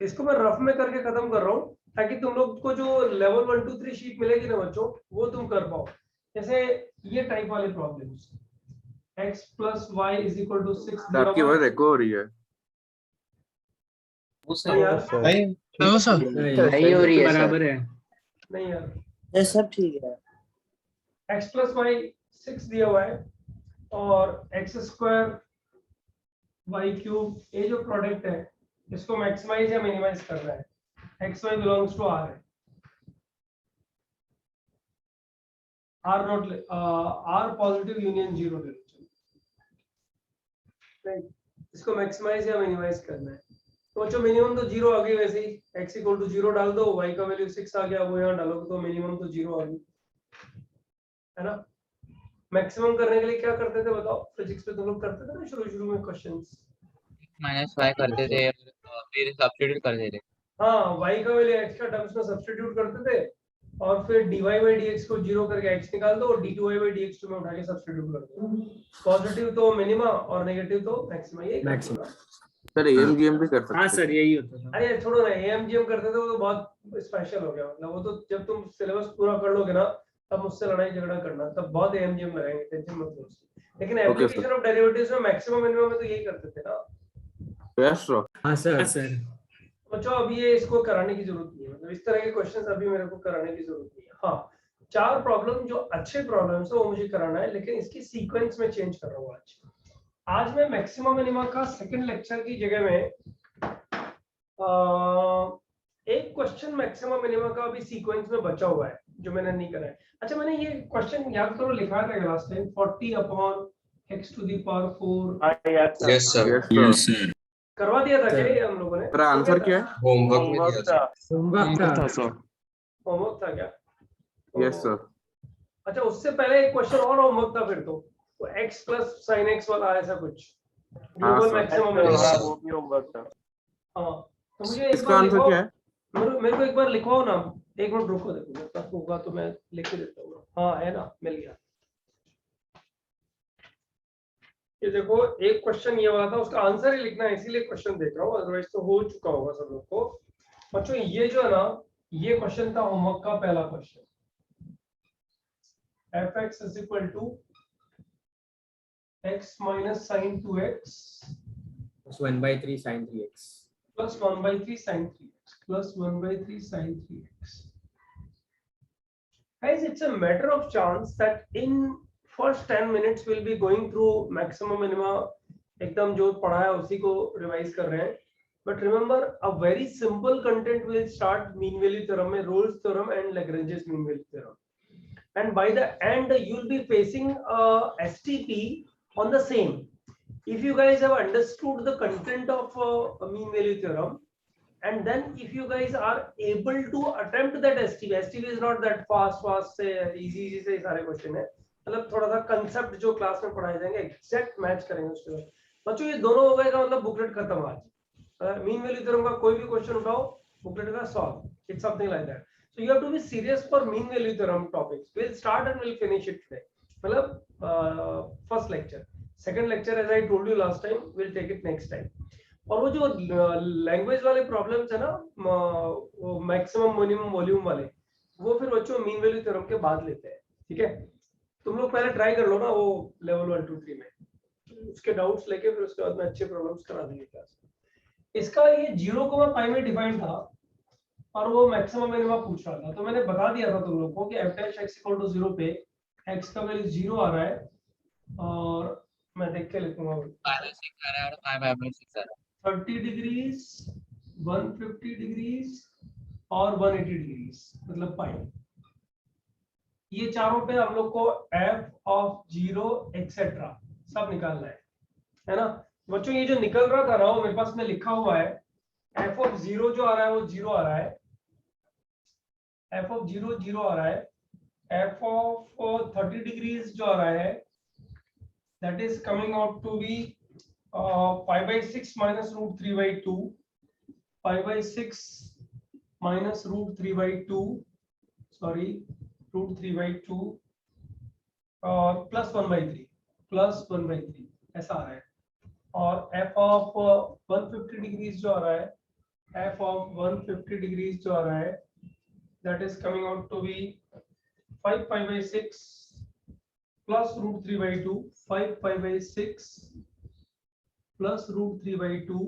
इसको मैं रफ में करके खत्म कर रहा हूँ ताकि तुम लोग को जो लेवल 1 2 3 शीट मिलेगी ना बच्चों, वो तुम कर पाओ। जैसे ये टाइप वाले प्रॉब्लम्स, x + y = 6 दिया आपकी हुआ आवाज एको हो रही है। नहीं यार, सही हो रही है, बराबर है। नहीं यार, ये सब ठीक है। x + y 6 दिया हुआ है और x² y³ ये जो प्रोडक्ट है इसको मैक्सिमाइज या मिनिमाइज करना है। x y belongs to r है, r पॉजिटिव यूनियन 0 ले लो। इसको मैक्सिमाइज या मिनिमाइज करना है। तो जो मिनिमम तो 0 आ गई, वैसे ही x = 0 डाल दो, y का वैल्यू 6 आ गया, वो यहाँ डालोगे तो मिनिमम तो 0 आ गई, है ना। मैक्सिमम करने के लिए क्या करते थे बताओ, फिजिक्स में तुम लोग करते थे ना शुरू में क्वेश्चंस, -y करते थे फिर सब्स्टिट्यूट करते थे। हाँ, y का वैल्यू x का टर्म्स में सब्स्टिट्यूट करते थे और फिर dy/dx को 0 करके x निकाल दो और d2y/dx में उठा के सब्स्टिट्यूट कर दो। पॉजिटिव तो मिनिमा और नेगेटिव तो मैक्सिमा, यही मैक्सिमा। सर एएमजीएम भी कर सकते हाँ सर, यही होता था। अरे छोड़ो ना, एएमजीएम करते थे वो तो बहुत स्पेशल हो गया, मतलब वो तो जब तुम सिलेबस पूरा कर लोगे ना तब मुझसे लड़ाई झगड़ा करना, तब बहुत एएमजीएम लगाएंगे, टेंशन मत लो। लेकिन एप्लीकेशन ऑफ डेरिवेटिव्स में मैक्सिमम मिनिमम में तो यही करते थे ना। Yes sir. हाँ सर। बच्चों अब ये इसको कराने की जरूरत नहीं है, मतलब इस तरह के क्वेश्चंस अभी मेरे को कराने की जरूरत नहीं है। हाँ, 4 प्रॉब्लम जो अच्छे प्रॉब्लम्स है वो मुझे कराना है, लेकिन इसकी सीक्वेंस में चेंज कर रहा हूँ आज मैं मैक्सिमम मिनिमा का सेकंड लेक्चर की जगह में एक क्वेश्चन मैक्सिमम मिनिमा का अभी सीक्वेंस में बचा हुआ है जो मैंने नहीं करा है। अच्छा, मैंने ये क्वेश्चन याद करो लिखा था last time, 40/x⁴। Yes sir करवा दिया था क्या ये हम लोगों ने? सर आंसर क्या है? होमवर्क में दिया था। होमवर्क था सर। होमवर्क था क्या? Yes sir. अच्छा, उससे पहले एक क्वेश्चन और होमवर्क था फिर तो x + sin x वाला ऐसा कुछ ग्लोबल मैक्सिमम मिनिमा, वो भी होमवर्क था। हाँ, तो मुझे एक इसका बार आंसर लिखवाओ, क्या है? मेरे को एक बार लिखवाओ ना। एक मिनट रुको, देखो मेरे पास होगा तो मैं लिख के देता हूँ। हाँ है ना, मिल गया। ये देखो, एक क्वेश्चन ये वाला था, उसका आंसर ही लिखना है, इसीलिए क्वेश्चन देख रहा हूँ, अदरवाइज तो हो चुका होगा सब लोग को। बच्चों ये जो है ना, ये क्वेश्चन था होमवर्क का पहला question. fx = x - sin 2x + 1/3 sin 3x plus 1/3 sin 3x plus 1/3 sin 3x. Guys, it's a matter of chance that in first 10 minutes we'll be going through maximum minima, एकदम जो पढ़ा है उसी को revise कर रहे हैं। But remember, a very simple content will start mean value theorem में, Rolle's theorem and Lagrange's mean value theorem. And by the end you'll be facing a STP on the same. If you guys have understood the content of a mean value theorem, and then if you guys are able to attempt that STP is not that fast से easy से सारे question है, मतलब थोड़ा सा concept जो class में पढ़ाए जाएंगे एग्जैक्ट मैच करेंगे उसके बाद। बच्चों ये दोनों हो गए का मतलब बुकलेट खत्म आज। मीन वैल्यू थ्योरम का कोई भी क्वेश्चन उठाओ, बुकलेट का solve, it's something like that. So you have to be serious for mean value theorem topics. We'll start and we'll finish it today. मतलब first lecture, second lecture as I told you last time, we'll take it next time. और वो जो language वाले problems है ना, वो maximum minimum volume वाले, वो फिर बच्चों मीन वैल्यू थ्योरम के बाद लेते हैं, ठीक है। तुम लोग पहले ट्राई कर लो ना वो लेवल 1 2 3 में, उसके डाउट्स लेके फिर उसके बाद में अच्छे प्रॉब्लम्स करा देंगे क्लास। इसका ये 0,π में डिफाइंड था और वो मैक्सिमम मिनिमा पूछ रहा था, तो मैंने बता दिया था तुम लोग को कि f'(x = 0) पे x का वैल्यू 0 आ रहा है, और मैं देख के लिखूंगा 30 डिग्रीज, 150 डिग्रीज और 180 डिग्रीज, मतलब पाई। ये चारों पे हम लोग को f(0) etc सब निकालना है ना बच्चों। ये जो निकल रहा था ना वो मेरे पास में लिखा हुआ है, f(0) जो आ रहा है वो 0 आ रहा है, f(0) 0 आ रहा है, f(30 डिग्रीज) जो आ रहा है that is coming out to be π/6 - √3/2, π/6 - √3/2, sorry √3/2 और +1/3 ऐसा आ रहा है। और f(150 डिग्रीज) जो आ रहा है f of 150 degrees जो आ रहा है that is coming out to be 5 pi by 6 plus root 3 by 2, 5 pi by 6 plus root 3 by 2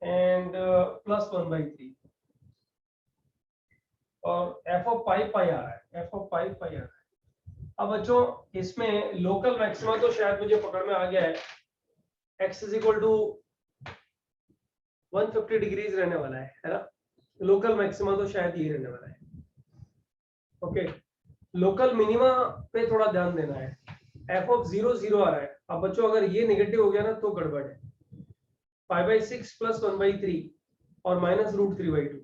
and plus 1 by 3 और f of pi pi आ रहा है, f of pi pi आ रहा है। अब बच्चों इसमें लोकल मैक्सिमा तो शायद मुझे पकड़ में आ गया है, x is equal to 150 degrees रहने वाला है ना। लोकल मैक्सिमा तो शायद ये रहने वाला है। ओके, लोकल मिनिमा पे थोड़ा ध्यान देना है। f of 0 0 आ रहा है। अब बच्चों अगर ये नेगेटिव हो गया ना तो गड़बड़ है। 5/6 plus 1/3 और माइनस रूट 3/2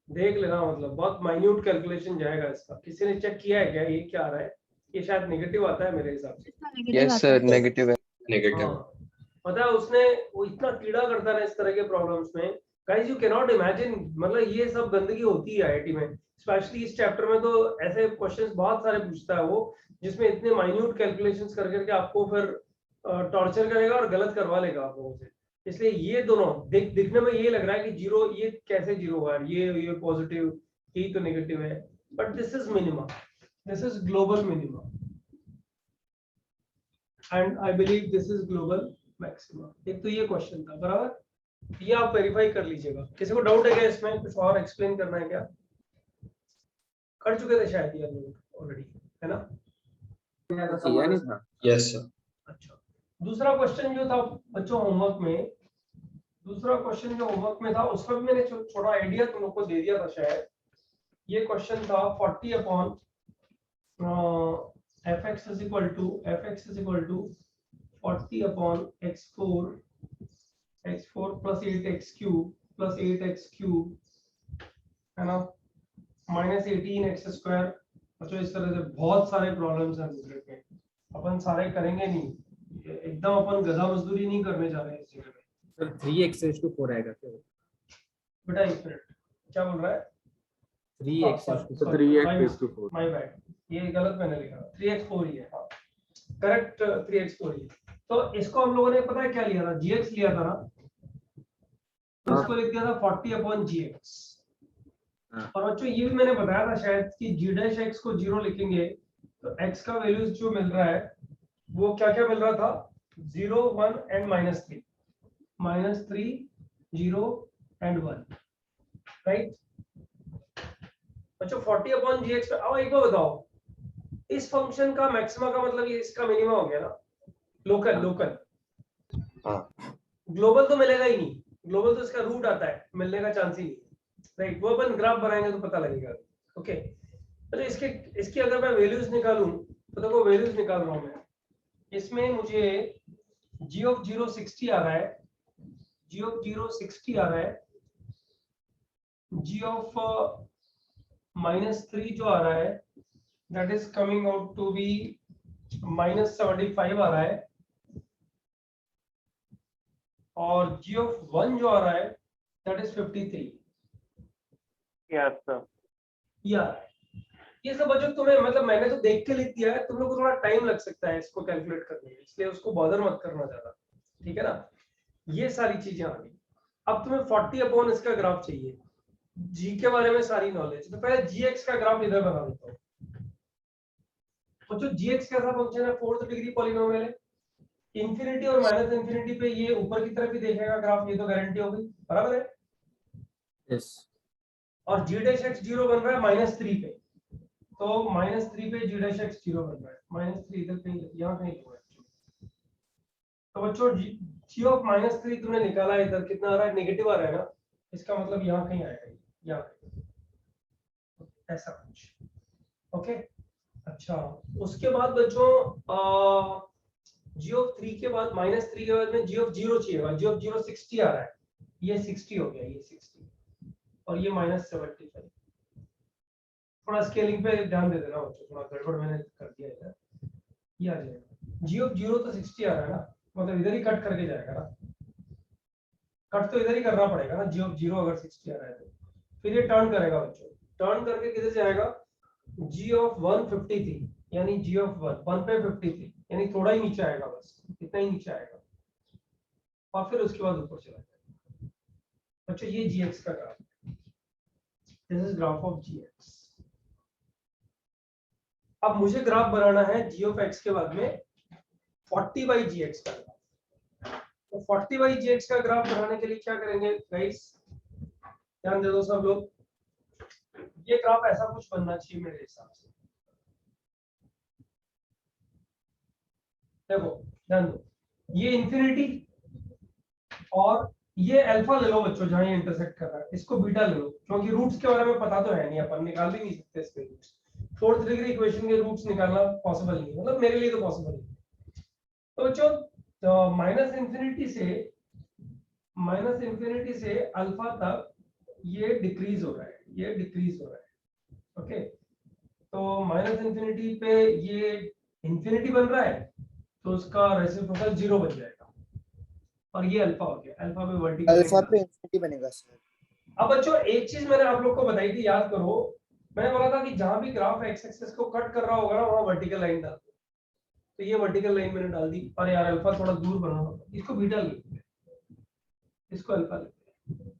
देख लेना, मतलब बहुत माइन्यूट कैलकुलेशन जाएगा इसका। किसी ने चेक किया है क्या ये क्या आ रहा है? ये शायद नेगेटिव आता है मेरे हिसाब से। यस सर, नेगेटिव है, नेगेटिव। हाँ, पता है उसने वो इतना कीड़ा करता है इस तरह के प्रॉब्लम्स में। Guys you can not imagine, मतलब ये सब गंदगी होती है आईआईटी में, स्पेशली इस चैप्टर में तो ऐसे क्वेश्चंस बहुत सारे पूछता है वो, जिसमें इतने माइन्यूट कैलकुलेशंस कर करके आपको फिर टॉर्चर करेगा और गलत करवा लेगा आप लोगों से। इसलिए ये दोनों दिखने में ये लग रहा है कि जीरो, ये कैसे जीरो हुआ, ये पॉजिटिव, ये तो नेगेटिव है, but this is minima, this is global minima and I believe this is global maxima. एक तो ये क्वेश्चन था, बराबर, ये आप वेरीफाई कर लीजिएगा। किसी को डाउट है क्या इसमें? कुछ और एक्सप्लेन करना है क्या? कर चुके थे शायद ये लोग ऑलरेडी, है ना? किया नहीं था। Yes sir. अच्छा, दूसरा क्वेश्चन जो था बच्चों होमवर्क में, दूसरा क्वेश्चन जो होमवर्क में था उसका भी मैंने छोटा आइडिया तुम लोग को दे दिया था शायद। ये क्वेश्चन था 40 upon fx is equal to 40 upon x4 plus 8x cube है ना, माइनस 18x स्क्वायर। बच्चों इस तरह से बहुत सारे प्रॉब्लम्स हैं दूसरे पे, अपन सारे करेंगे नहीं, एकदम अपन गधा मजदूरी नहीं करने जा रहे हैं इस जगह में। सर 3x raised to 4 आएगा क्या? बेटा एक मिनट, क्या बोल रहा है? 3x raised to 4। 3x/4। My bad, ये गलत मैंने लिखा, 3x4 ही है। हाँ करेक्ट, 3x4 ही। तो इसको हम लोगों ने पता है क्या लिया था, gx लिया था ना, तो इसको लिख दिया था 40 अपॉन gx। और बच्चों ये भी मैंने बताया था शायद कि g डैश x को 0 लिखेंगे तो x का वैल्यूज जो मिल रहा है वो क्या क्या मिल रहा था, 0 1 एंड -3, -3 0 एंड 1, राइट बच्चों। 40 अपॉन gx पे अब एक बार बताओ, इस फंक्शन का मैक्सिमा का मतलब ये इसका मिनिमा हो गया ना, लोकल। हाँ। ग्लोबल तो मिलेगा ही नहीं, ग्लोबल तो इसका रूट आता है, मिलने का चांस ही नहीं, राइट। वो अपन ग्राफ बनाएंगे तो पता लगेगा। ओके, तो इसकी अगर मैं वैल्यूज निकालूं तो देखो वैल्यूज निकाल रहा हूं मैं। इसमें मुझे g of 0 60 आ रहा है, g of 0 60 आ रहा है, g of -3 जो आ रहा है that is coming out to be -75 आ रहा है, और g of 1 जो आ रहा है that is 53। Yes, sir. ये सब बच्चों तुम्हें, मतलब मैंने तो देख के लिख दिया है, तुम लोग को थोड़ा टाइम लग सकता है इसको कैलकुलेट करने में, इसलिए उसको बॉदर मत करना ज्यादा, ठीक है ना। ये सारी चीजें आ गई। अब तुम्हें 40 अपॉन इसका ग्राफ चाहिए, जी के बारे में सारी नॉलेज। तो पहले gx का ग्राफ इधर बना देता हूँ। तो जो gx कैसा फंक्शन है, 4th डिग्री पॉलिनोमियल है, इंफिनिटी और माइनस इंफिनिटी पे ये ऊपर की तरफ ही देखेगा ग्राफ, ये तो गारंटी हो गई, बराबर है। यस। और g डैश x 0 बन रहा है -3 पे, तो -3 पे g डैश x 0 बन रहा है, -3 इधर कहीं, यहाँ कहीं होगा। तो बच्चों g ऑफ -3 तुमने निकाला, इधर कितना आ रहा है, नेगेटिव आ रहा है ना, इसका मतलब यहाँ कहीं आएगा, यहाँ कहीं ऐसा कुछ। ओके, अच्छा उसके बाद बच्चों g ऑफ 3 के बाद -3 के बाद में g ऑफ 0 चाहिए, g ऑफ 0 60 आ रहा है, ये 60 हो गया, ये 60 और ये -75। थोड़ा स्केलिंग पे ध्यान दे देना बच्चों, थोड़ा गड़बड़ मैंने कर दिया इधर, ये आ जाएगा। g ऑफ 0 तो 60 आ रहा है ना, मतलब इधर ही कट करके जाएगा ना, कट तो इधर ही करना पड़ेगा ना, g ऑफ 0 अगर 60 आ रहा है तो फिर ये टर्न करेगा बच्चों, टर्न करके किधर जाएगा, g ऑफ 153 यानी g ऑफ 1 पे 53 यानी थोड़ा ही नीचे आएगा, बस इतना ही नीचे आएगा, और फिर उसके बाद ऊपर चला जाएगा। बच्चों ये gx का graph, this is graph of gx। अब मुझे ग्राफ बनाना है g ऑफ x के बाद में 40 बाई gx का ग्राफ। तो 40 बाई gx का ग्राफ बनाने के लिए क्या करेंगे गाइस, ध्यान दे दो सब लोग। ये ग्राफ ऐसा कुछ बनना चाहिए मेरे हिसाब से। देखो ध्यान दो, ये इंफिनिटी और ये अल्फा ले लो बच्चों, जहां ये इंटरसेक्ट कर रहा है इसको बीटा ले लो, क्योंकि रूट्स के बारे में पता तो है नहीं, अपन निकाल भी नहीं सकते इसके रूट्स। फोर्थ डिग्री इक्वेशन के रूट्स निकालना पॉसिबल नहीं, मतलब मेरे लिए तो पॉसिबल नहीं। तो बच्चों माइनस इंफिनिटी से अल्फा तक ये डिक्रीज हो रहा है, ये डिक्रीज हो रहा है। ओके, तो माइनस इंफिनिटी पे ये इंफिनिटी बन रहा है, तो उसका रेसिप्रोकल 0 बन जाएगा, और ये अल्फा हो गया। अल्फा पे वर्टिकल, अल्फा पे इंफिनिटी बनेगा सर। अब बच्चों एक चीज मैंने आप लोग को बताई थी, याद करो, मैंने बोला था कि जहां भी ग्राफ एक्स एक्सिस को कट कर रहा होगा ना, वहां वर्टिकल लाइन डाल दो। तो ये वर्टिकल लाइन मैंने डाल दी। और यार अल्फा थोड़ा दूर बना होगा, इसको बीटा लेते हैं, इसको अल्फा लेते हैं।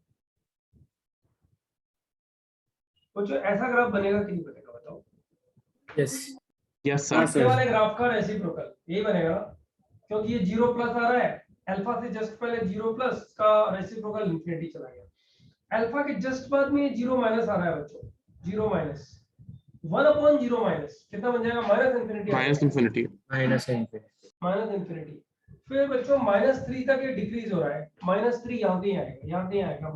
बच्चों ऐसा ग्राफ बनेगा कि नहीं बनेगा बताओ? यस Yes, हाँ sir. ये सर। वाले ग्राफ का रेसिप्रोकल यही बनेगा, क्योंकि ये 0 प्लस आ रहा है, अल्फा से जस्ट पहले 0 प्लस का रेसिप्रोकल इंफिनिटी चला गया। अल्फा के जस्ट बाद में 0 माइनस आ रहा है बच्चों, 0 माइनस 1/0 माइनस कितना बन जाएगा? Minus infinity, Minus infinity. Minus infinity. Minus infinity. फिर बच्चों -3 तक ये डिक्रीज हो रहा है, -3 यहाँ पे आएगा, यहाँ पे आएगा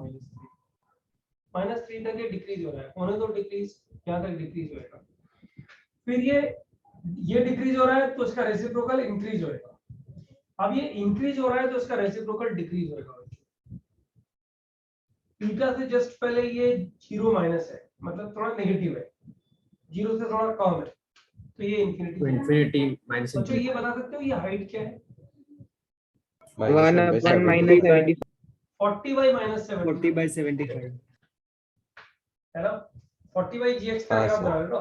-3 तक ये डिक्रीज हो रहा है, होने दो डिक्रीज, यहाँ तक डिक्रीज होएगा। फिर ये डिक्रीज हो रहा है तो इसका रेसिप्रोकल इंक्रीज होएगा। अब ये इंक्रीज हो रहा है तो इसका रेसिप्रोकल डिक्रीज होएगा। थीटा से जस्ट पहले ये 0 माइनस है, मतलब थोड़ा नेगेटिव है, 0 से थोड़ा कम है, तो ये तो इंफिनिटी। इंफिनिटी माइनस बच्चों ये बता सकते हो ये हाइट क्या है? 1 minus 70 40 बाई -70, 40/75 है ना? 40 बाई gx का हाँ, ग्राफ सर। बना लो,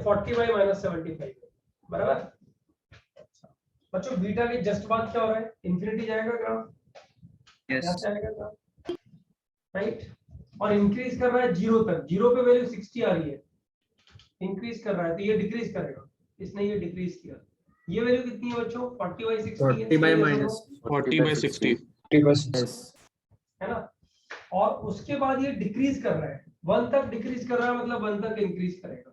40 बाई -75, बराबर। बच्चों बीटा के जस्ट बाद क्या हो रहा है? इंफिनिटी जाएगा ग्राफ, यहाँ से आएगा ग्राफ, राइट? और इंक्रीज कर रहा है 0 तक, 0 पे वैल्यू 60 आ रही है, इंक्रीज कर रहा है तो ये डिक्रीज करेगा। इसने ये डिक्रीज किया, ये वैल्यू कितनी है बच्चों? 40 बाई 60 है, 40 बाय माइनस 40/60. यस है ना? और उसके बाद ये डिक्रीज कर रहा है, 1 तक डिक्रीज कर रहा है, मतलब 1 तक इंक्रीज करेगा।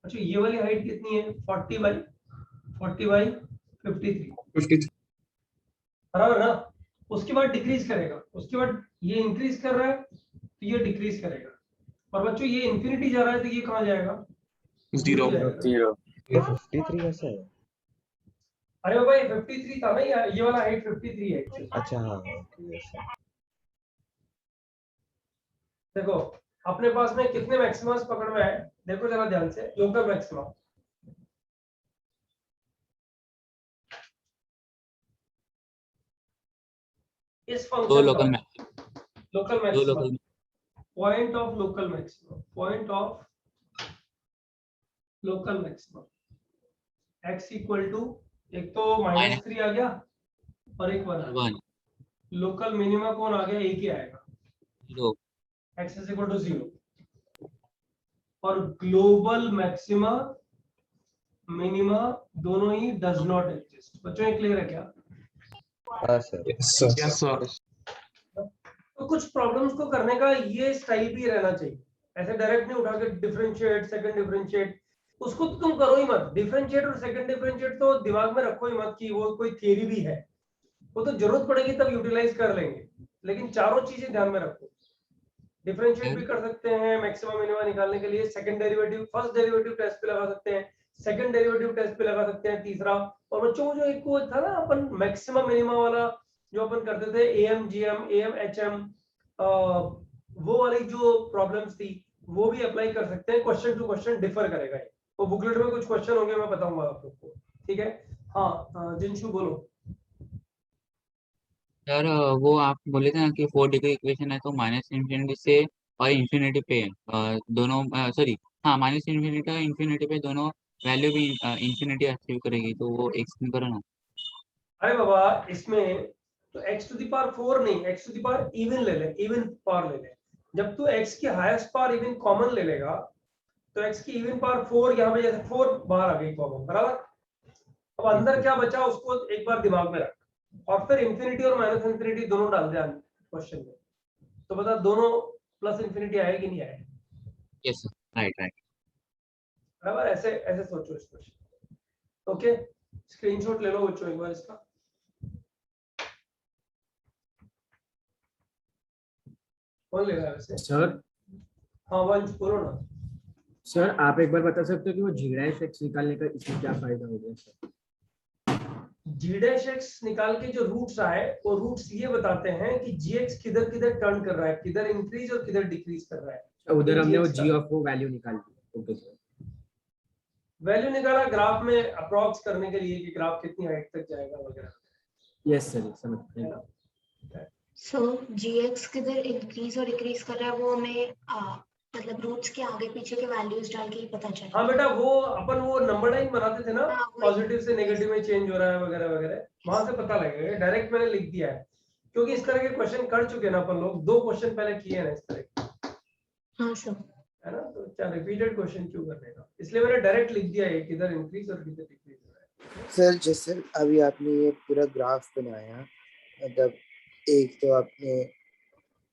अच्छा ये वाली हाइट कितनी है? 40 बाई 53, बराबर ना? उसके बाद डिक्रीज करेगा, उसके बाद ये इंक्रीज कर रहा है तो ये डिक्रीज करेगा। और बच्चों ये इंफिनिटी जा रहा है तो ये कहाँ जाएगा? 0. ये 53 कैसे है? अरे बाबा ये 53 था ना, ये वाला हाइट 53 है actually। अच्छा हाँ ठीक है सर। देखो अपने पास में कितने मैक्सिमम्स पकड़ में है, देखो जरा ध्यान से। लोकल मैक्सिमम, इस दो फंक्शन लोकल का मैक्सिमम, लोकल दो maximum, local point of local maximum, point of local maximum x equal to, एक तो -3 आ गया और एक 1 आ गया। 1 लोकल मिनिमा कौन आ गया? एक ही आएगा, 0 x इज इक्वल टू 0। और ग्लोबल मैक्सिमा मिनिमा दोनों ही डज नॉट एग्जिस्ट। बच्चों ये क्लियर है क्या? हाँ सर। Yes, sir. तो कुछ प्रॉब्लम्स को करने का ये स्टाइल भी रहना चाहिए, ऐसे डायरेक्ट नहीं उठा के डिफरेंशिएट, सेकंड डिफरेंशिएट, उसको तो तुम करो ही मत। डिफरेंशिएट और सेकंड डिफरेंशिएट तो दिमाग में रखो ही मत कि वो कोई थियरी भी है, वो तो जरूरत पड़ेगी तब यूटिलाइज कर लेंगे। लेकिन चारों चीजें ध्यान में रखो, डिफरेंशिएट भी कर सकते हैं मैक्सिमम मिनिमा निकालने के लिए, second derivative first derivative test पे लगा सकते हैं, सेकंड डेरिवेटिव टेस्ट पे लगा सकते हैं, तीसरा। और बच्चों जो एक वो था ना अपन मैक्सिमम मिनिमा वाला जो अपन करते थे, एएम जीएम एएम एचएम, वो वाली जो प्रॉब्लम्स थी वो भी अप्लाई कर सकते हैं। क्वेश्चन टू क्वेश्चन डिफर करेगा ये, वो बुकलेट में कुछ क्वेश्चन होंगे, मैं बताऊंगा आप लोग को, ठीक है? हाँ जिनशु बोलो। सर वो आप बोले थे ना कि 4 डिग्री इक्वेशन है तो माइनस इंफिनिटी से और इंफिनिटी पे दोनों सॉरी हाँ माइनस इंफिनिटी और इंफिनिटी पे दोनों वैल्यू भी इंफिनिटी अचीव करेगी, तो वो एक्सप्लेन करो ना। अरे बाबा इसमें तो x टू द पावर 4 नहीं, x to the power even ले ले, इवन पावर ले ले। जब तू x की हाईएस्ट पावर इवन कॉमन ले लेगा तो x की इवन पावर 4 यहाँ पे जैसे 4 बाहर आ गई कॉमन, बराबर। अब अंदर क्या बचा उसको एक बार दिमाग में रख, और फिर इंफिनिटी और माइनस इंफिनिटी दोनों डाल दे क्वेश्चन में। तो बता दोनों प्लस इंफिनिटी आएगा कि नहीं आएगा? Yes sir, right right. बराबर, ऐसे ऐसे सोचो इस क्वेश्चन। ओके, स्क्रीनशॉट ले लो बच्चों एक बार इसका। कौन ले रहा है वैसे? सर हाँ वंश बोलो ना। सर आप एक बार बता सकते हो कि वो जी डैश एक्स निकालने का इसमें क्या फायदा हो गया सर? जी डैश एक्स निकाल के जो रूट्स आए वो रूट्स ये बताते हैं कि जी एक्स किधर किधर टर्न कर रहा है, किधर इंक्रीज और किधर डिक्रीज कर रहा है। उधर हमने वो GX जी ऑफ वो वैल्यू निकाल दी। ओके सर, वैल्यू निकाला ग्राफ में अप्रॉक्स करने के लिए कि ग्राफ कितनी हाइट तक जाएगा वगैरह। यस सर समझ गए। सो जीएक्स किधर इंक्रीज और डिक्रीज कर रहा है वो हमें मतलब रूट्स के आगे पीछे के वैल्यूज डाल के ही पता चलेगा। हाँ बेटा, वो अपन वो नंबर लाइन बनाते थे ना, हाँ, वही। पॉजिटिव से नेगेटिव में चेंज हो रहा है वगैरह वगैरह, वहां से पता लगेगा। डायरेक्ट मैंने लिख दिया है क्योंकि इस तरह के क्वेश्चन कर चुके ना अपन लोग, 2 क्वेश्चन पहले किए ना इस तरह के, हाँ सर। है ना। तो क्या रिपीटेड क्वेश्चन क्यों करने का, इसलिए मैंने डायरेक्ट लिख दिया है किधर इंक्रीज और किधर डिक्रीज हो रहा है। सर जैसे अभी आपने ये पूरा ग्राफ बनाया, मतलब एक तो आपने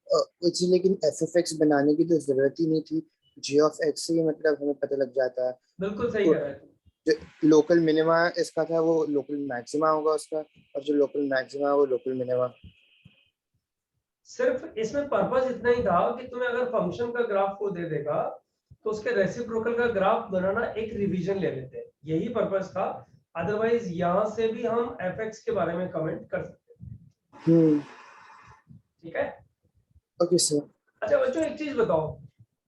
कुछ, लेकिन एफ ऑफ एक्स बनाने की तो जरूरत ही नहीं थी। जी ऑफ एक्स से मतलब हमें पता लग जाता है। बिल्कुल सही कह रहा है तू। जो लोकल मिनिमा इसका था वो लोकल मैक्सिमा होगा उसका, और जो लोकल मैक्सिमा है वो लोकल मिनिमा। सिर्फ इसमें पर्पस इतना ही था कि तुम्हें अगर फंक्शन का ग्राफ को दे देगा तो उसके रेसिप्रोकल का ग्राफ बनाना एक रिवीजन ले लेते हैं, यही पर्पस था। अदरवाइज यहाँ से भी हम fx के बारे में कमेंट कर सकते हैं। ठीक है, ओके सर। अच्छा बच्चों एक चीज बताओ,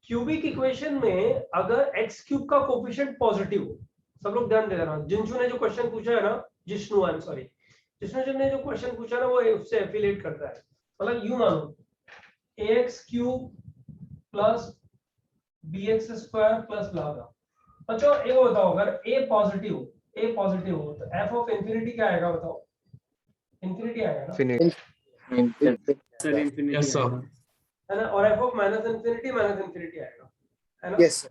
क्यूबिक इक्वेशन में अगर x क्यूब का कोफिशिएंट पॉजिटिव हो, सब लोग ध्यान दे देना। जिंशु ने जो क्वेश्चन पूछा है ना, Jishnu I am sorry, Jishnu ने जो क्वेश्चन पूछा ना वो उससे एफिलिएट करता है। मतलब यूं मानो ax cube plus bx square plus blah blah. बच्चों ये बताओ अगर a पॉजिटिव हो तो f ऑफ इंफिनिटी क्या आएगा बताओ? इंफिनिटी आएगा ना, सर इंफिनिटी Yes, sir. है ना। और f ऑफ माइनस इंफिनिटी आएगा, है ना। Yes sir.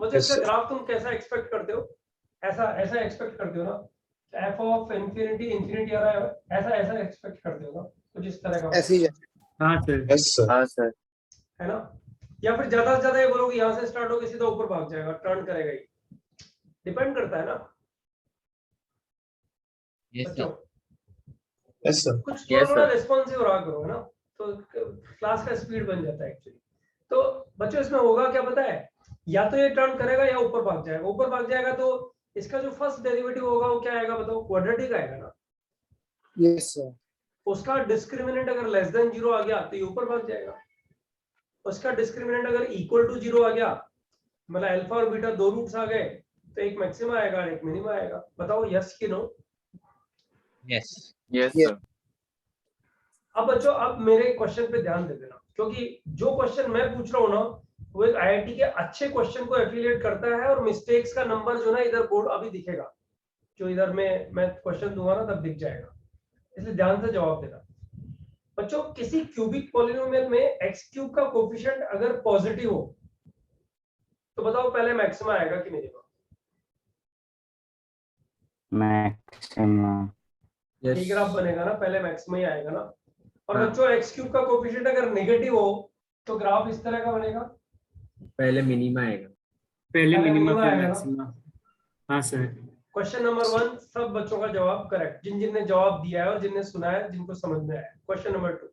मुझे इसका sir. ग्राफ तुम कैसा एक्सपेक्ट करते हो? ऐसा एक्सपेक्ट करते हो ना, f ऑफ इंफिनिटी आ रहा है, ऐसा एक्सपेक्ट करते हो ना, कुछ इस तरह का, ऐसे ही हाँ सर। Yes, sir. हाँ सर। है ना। या फिर ज्यादा से ज्यादा ये बोलोगे यहाँ से स्टार्ट होकर सीधा ऊपर भाग जाएगा, टर्न करेगा ही, डिपेंड करता है ना यस बच्चों। सर। Yes, sir. कुछ Yes, थोड़ा sir. रिस्पॉन्सिव रहा करो, है ना, तो क्लास का स्पीड बन जाता है एक्चुअली। तो बच्चों इसमें होगा क्या पता है, या तो ये टर्न करेगा या ऊपर भाग जाएगा। ऊपर भाग जाएगा तो इसका जो फर्स्ट डेरिवेटिव होगा वो क्या आएगा बताओ? क्वाड्रेटिक आएगा ना। Yes sir. उसका डिस्क्रिमिनेंट अगर लेस देन 0 आ गया तो ये ऊपर भाग जाएगा। उसका डिस्क्रिमिनेंट अगर इक्वल टू 0 आ गया, मतलब अल्फा और बीटा 2 रूट्स आ गए, तो एक मैक्सिमा आएगा और एक मिनिमा आएगा। बताओ यस कि no? Yes yes Yes. Sir. अब बच्चों अब मेरे क्वेश्चन पे ध्यान दे देना, क्योंकि जो क्वेश्चन मैं पूछ रहा हूँ ना वो एक आईआईटी के अच्छे क्वेश्चन को एफिलिएट करता है, और मिस्टेक्स का नंबर जो ना इधर बोर्ड अभी दिखेगा, जो इधर मैं क्वेश्चन दूंगा ना तब दिख जाएगा, इसलिए ध्यान से जवाब देना। बच्चों किसी क्यूबिक पॉलिनोमियल में x क्यूब का कोफिशिएंट अगर पॉजिटिव हो तो बताओ पहले मैक्सिमा आएगा कि मिनिमा? मैक्सिमा। ये ग्राफ बनेगा ना, पहले मैक्सिमा ही आएगा ना। और हाँ। बच्चों x क्यूब का कोफिशिएंट अगर नेगेटिव हो तो ग्राफ इस तरह का बनेगा, पहले मिनिमा आएगा। पहले मिनिमा फिर आएगा। मैक्सिमा। हाँ सर। क्वेश्चन नंबर 1 सब बच्चों का जवाब करेक्ट, जिनने जवाब दिया है और जिनने सुना है, जिनको समझ में आया। क्वेश्चन नंबर 2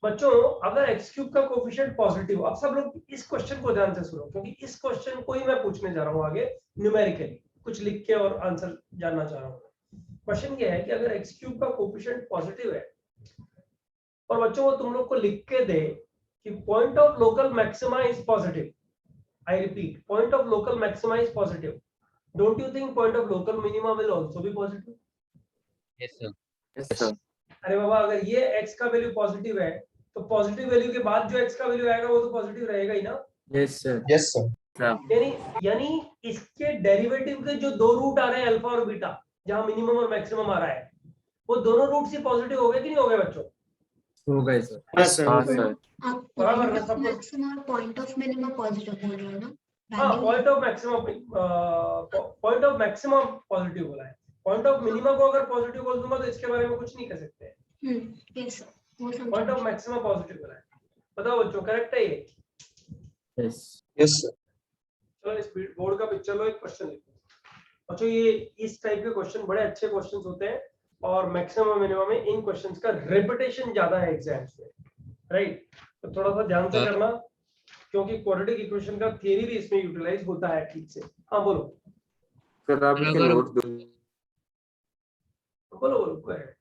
बच्चों, अगर x क्यूब का कोफिशिएंट पॉजिटिव, अब सब लोग इस क्वेश्चन को ध्यान से सुनो, क्योंकि इस क्वेश्चन को ही मैं पूछने जा रहा हूँ आगे न्यूमेरिकली, कुछ लिख के और आंसर जानना चाह रहा हूँ। क्वेश्चन ये है कि अगर x क्यूब का कोफिशिएंट पॉजिटिव है और बच्चों वो तुम लोग को लिख के दे कि point of local maxima is positive, I repeat, point of local maxima is positive, don't you think point of local minima will also be positive? Yes sir. Yes sir. अरे बाबा, अगर ये x का वैल्यू पॉजिटिव है तो positive value के बाद जो x का वैल्यू आएगा वो तो पॉजिटिव रहेगा ही ना। Yes sir. Yes, sir. यानी इसके डेरिवेटिव के जो 2 रूट आ रहे हैं अल्फा और बीटा, जहां मिनिमम और मैक्सिमम आ रहा है, वो दोनों रूट्स ही पॉजिटिव हो गए कि नहीं हो गए बच्चों? हो गए सर। हाँ सर। आप बराबर पॉइंट है ऑफ सब कुछ। मैक्सिमम और पॉइंट ऑफ मिनिमम पॉजिटिव बोल रहे हो ना? हाँ, value point of maximum positive बोला है। पॉइंट ऑफ मिनिमम को अगर पॉजिटिव बोल दूंगा तो इसके बारे में कुछ नहीं कर सकते। यस सर, वो पॉइंट ऑफ समझा। मैक्सिमम पॉजिटिव बोला है। बताओ बच्चों, करेक्ट है ये? यस। Yes sir. चलो इस बोर्ड का पिक्चर लो, एक क्वेश्चन लिखो बच्चों। ये इस टाइप के क्वेश्चन बड़े अच्छे क्वेश्चंस होते हैं और मैक्सिमम मिनिमम में इन क्वेश्चंस का रिपीटेशन ज्यादा है एग्जाम्स में, राइट? तो थोड़ा सा ध्यान से करना, क्योंकि क्वाड्रेटिक इक्वेशन का थियरी भी इसमें यूटिलाइज होता है ठीक से। हाँ बोलो सर आप इसके अगर- नोट्स दो। बोलो बोलो, कोई है?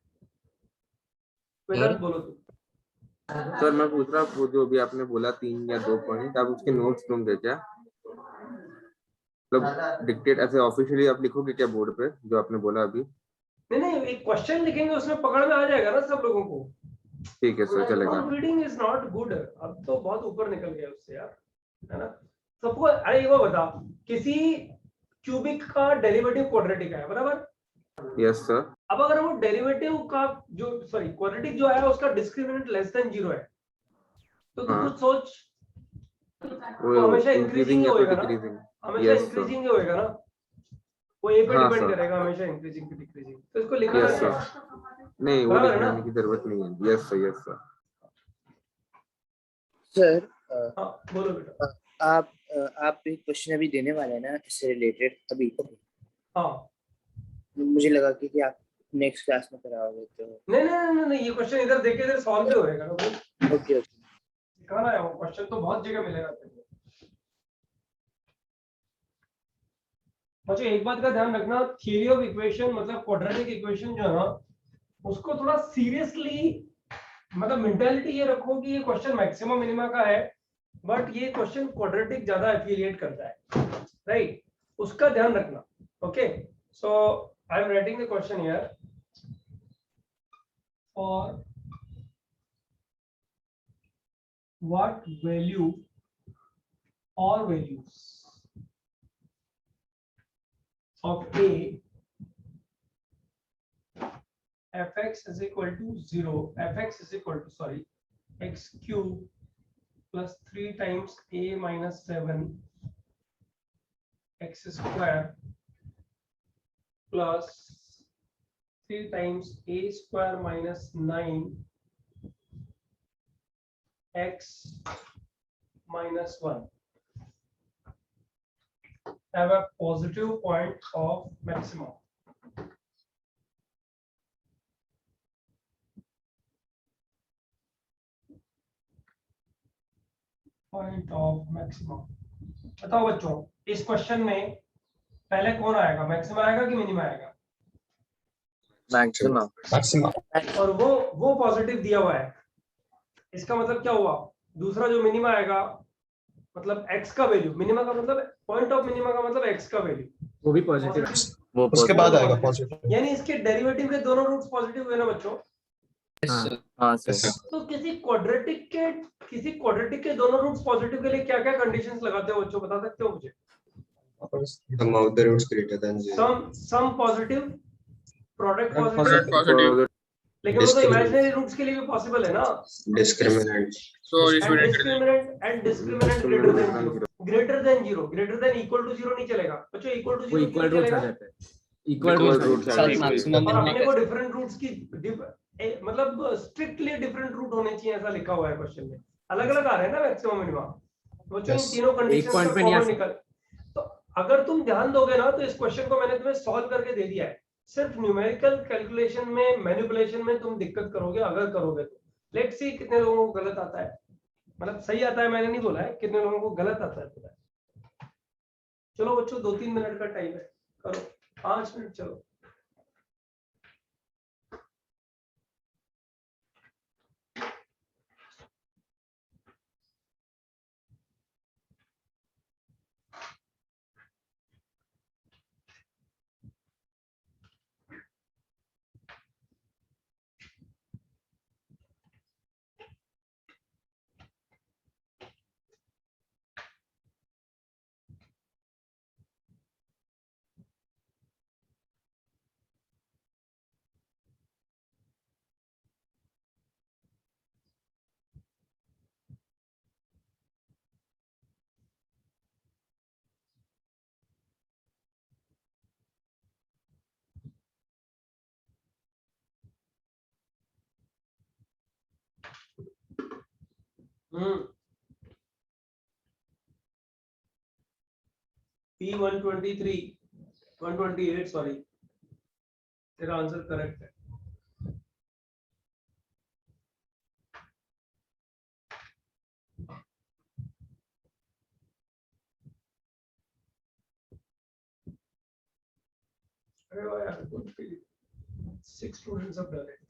वेदांत बोलो तुम। सर मैं पूछ रहा हूँ, वो जो अभी आपने बोला 3 या 2 पॉइंट, आप उसके नोट्स दूंगे क्या? मतलब डिक्टेट ऐसे ऑफिशियली आप लिखोगे क्या बोर्ड पे जो आपने बोला अभी? नहीं नहीं, एक क्वेश्चन लिखेंगे, उसमें पकड़ में आ जाएगा ना सब लोगों को। ठीक है सर, चलेगा। रीडिंग इज नॉट गुड, अब तो बहुत ऊपर निकल गया उससे यार, है ना? सबको अरे ये वो बता, किसी क्यूबिक का डेरिवेटिव क्वाड्रेटिक है, बराबर? Yes sir. अब अगर वो डेरिवेटिव का जो सॉरी क्वाड्रेटिक जो है उसका डिस्क्रिमिनेंट लेस देन 0 है, तो तू हाँ। कुछ सोच, वो तो हमेशा इंक्रीजिंग ही या होएगा ना, डिक्रीजिंग? हमेशा Yes, इंक्रीजिंग ही होएगा ना, वो ए पे हाँ, डिपेंड sir. करेगा हमेशा, इंक्रीजिंग की डिक्रीजिंग। तो इसको लिखना यस क्या सर। है? नहीं, वो बराबर है ना? लिखने की जरूरत नहीं है। Yes sir, yes sir. Sir हाँ बोलो बेटा। आप एक क्वेश्चन अभी देने वाले हैं ना इससे रिलेटेड अभी? हाँ मुझे लगा कि आप नेक्स्ट क्लास में कराओगे तो। नहीं नहीं नहीं नहीं, ये क्वेश्चन इधर देखे इधर सॉल्व भी होएगा ना। Okay okay. दिखाना है वो क्वेश्चन, तो बहुत जगह मिलेगा तेरे को। बच्चों एक बात का ध्यान रखना, थियरी ऑफ इक्वेशन मतलब क्वाड्रेटिक इक्वेशन जो है ना, उसको थोड़ा सीरियसली, मतलब मेंटालिटी ये रखो कि ये क्वेश्चन मैक्सिमम मिनिमा का है, बट ये क्वेश्चन क्वाड्रेटिक ज्यादा एफिलिएट करता है, राइट? उसका ध्यान रखना। Okay, so I am writing the question here for what value or values of a fx is equal to 0, fx is equal to sorry x cube plus 3 times a minus 7 x square plus 3 times a square minus 9 x minus 1 have a positive point of maximum. Point of maximum. बताओ बच्चों, इस question में पहले कौन आएगा, maximum आएगा कि minimum आएगा? मैक्सिमम। और वो पॉजिटिव दिया हुआ है, इसका मतलब क्या हुआ? दूसरा जो मिनिमा आएगा मतलब x का वैल्यू, मिनिमा का मतलब पॉइंट ऑफ मिनिमा का मतलब x का वैल्यू, वो भी पॉजिटिव। वो उसके बाद आएगा पॉजिटिव, यानी इसके डेरिवेटिव के दोनों रूट्स पॉजिटिव हुए ना बच्चों? हाँ सर। तो किसी क्वाड्रेटिक के दोनों रूट्स पॉजिटिव के लिए क्या क्या कंडीशंस लगाते हो बच्चों, बता सकते हो मुझे? Sum of the roots greater than 0. Sum positive, product positive, लेकिन वो तो इमेजिनरी रूट्स के लिए भी पॉसिबल है ना? Discriminant. And discriminant greater than 0, greater than equal to 0 नहीं चलेगा बच्चों, इक्वल टू वो 0 इक्वल क्यों रूट्स आ चलेगा? जाता है। इक्वल रूट्स और अपने को डिफरेंट रूट्स की मतलब स्ट्रिक्टली डिफरेंट रूट होने चाहिए, ऐसा लिखा हुआ है क्वेश्चन में। अलग अलग आ रहे हैं ना मैक्सिमम मिनिमम, बच्चों इन तीनों कंडीशंस point का पे नहीं आ कॉमन निकल। तो अगर तुम ध्यान दोगे ना तो इस क्वेश्चन को मैंने तुम्हें सॉल्व करके दे दिया है, सिर्फ न्यूमेरिकल कैलकुलेशन में, मैनिपुलेशन में तुम दिक्कत करोगे अगर करोगे तो। लेट्स सी कितने लोगों को गलत आता है, मतलब सही आता है मैंने नहीं बोला है, कितने लोगों को गलत आता है। चलो बच्चों 2-3 मिनट का टाइम है, करो 5 मिनट चलो। P123 128 सॉरी, तेरा आंसर करेक्ट है। अरे वाह यार, good feeling, 6 students have done it.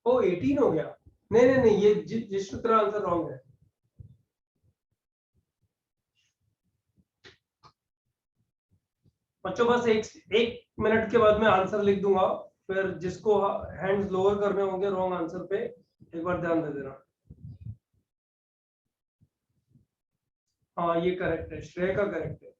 ओ 18 हो गया। नहीं नहीं नहीं, ये जिसका तेरा आंसर रॉन्ग है। बच्चों बस एक मिनट के बाद मैं आंसर लिख दूंगा, फिर जिसको हैंड्स लोअर करने होंगे रॉन्ग आंसर पे एक बार ध्यान दे देना। हाँ ये करेक्ट है, श्रेय का करेक्ट है।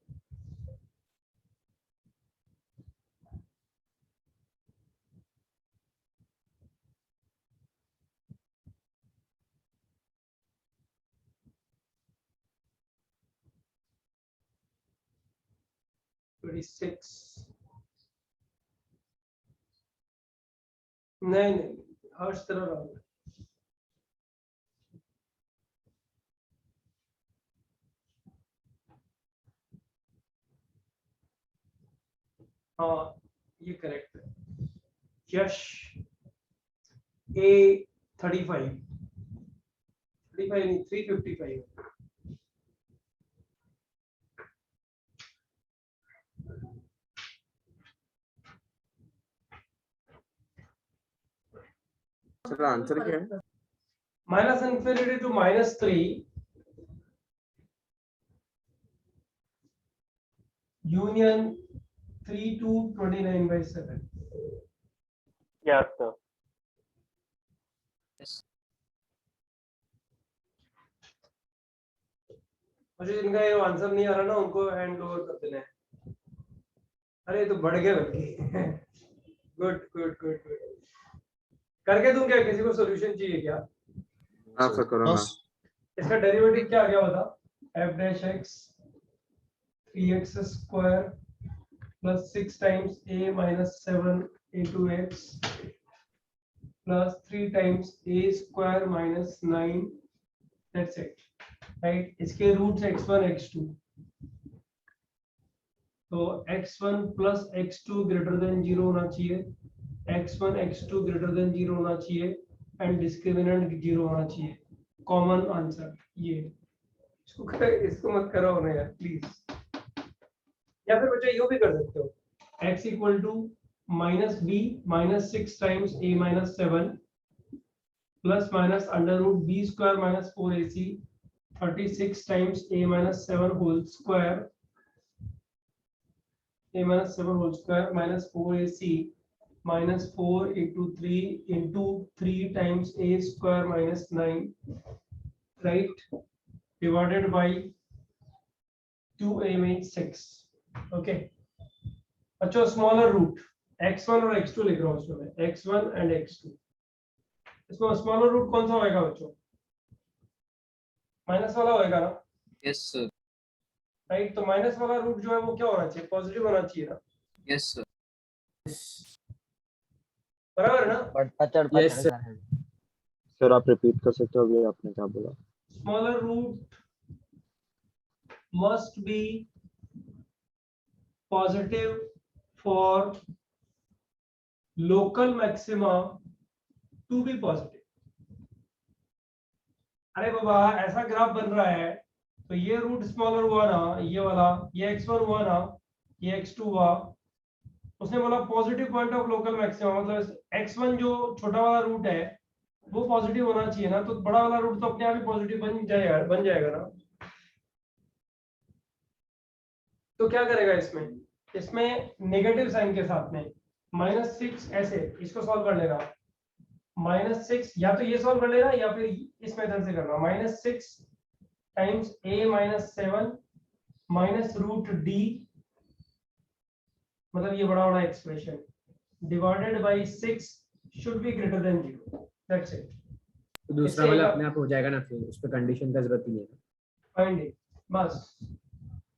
नहीं नहीं, हर्ष तेरा रॉन्ग है। हाँ ये करेक्ट है। यश A35 नहीं 355। सर आंसर क्या है? Minus infinity to -3 union 3 to 29/7। Yes, sir. मुझे जिनका ये आंसर नहीं आ रहा ना उनको हैंड ओवर कर देना है। अरे ये तो बढ़ गया बल्कि। Good good good good. करके दूं क्या, किसी को सॉल्यूशन चाहिए क्या? हाँ सर करो ना। इसका डेरिवेटिव क्या आ गया बता? f dash x 3x square plus 6 times a minus 7 into x plus 3 times a square minus 9, that's it, right? इसके रूट्स x1 x2, तो x1 plus x2 greater than 0 होना चाहिए, x1 x2 greater than 0 होना चाहिए and discriminant 0 होना चाहिए। Common answer ये। इसको मत करो ना यार प्लीज। या फिर बच्चा यो भी कर सकते हो, x equal to -b -6 times a -7 plus minus under root b square -4ac 36 times a -7 whole square, a -7 whole square minus 4ac -4 into 3 into 3 times a square minus 9, right, divided by 2a means 6। okay, अच्छा smaller root x1 और x2 लिख रहा हूँ इसमें, x1 and x2। इसमें smaller root कौन सा होएगा बच्चों? माइनस वाला होएगा ना? Yes sir. राइट, तो माइनस वाला रूट जो है वो क्या होना चाहिए? पॉजिटिव होना चाहिए ना? Yes sir. बराबर है ना? बढ़ता चढ़ता Yes, sir. सर आप रिपीट कर सकते हो अभी आपने क्या बोला? Smaller root must be positive for local maxima to be positive। अरे बाबा ऐसा ग्राफ बन रहा है तो ये रूट स्मॉलर हुआ ना, ये वाला, ये x1 हुआ ना, ये x2 हुआ, उसने बोला positive point of local maximum, मतलब x1 जो छोटा वाला रूट है वो पॉजिटिव होना चाहिए ना, तो बड़ा वाला रूट तो अपने आप ही पॉजिटिव बन जाएगा ना। तो क्या करेगा इसमें नेगेटिव साइन के साथ में -6 ऐसे इसको सॉल्व कर लेगा, -6 या तो ये सॉल्व कर लेना या फिर इस मेथड से करना, -6 times a - 7 minus root d, मतलब ये बड़ा बड़ा expression divided by 6 should be greater than 0, that's it. तो दूसरा वाला अपने आप हो जाएगा ना, फिर उस पे कंडीशन का जरूरत ही नहीं है। फाइंड इट, बस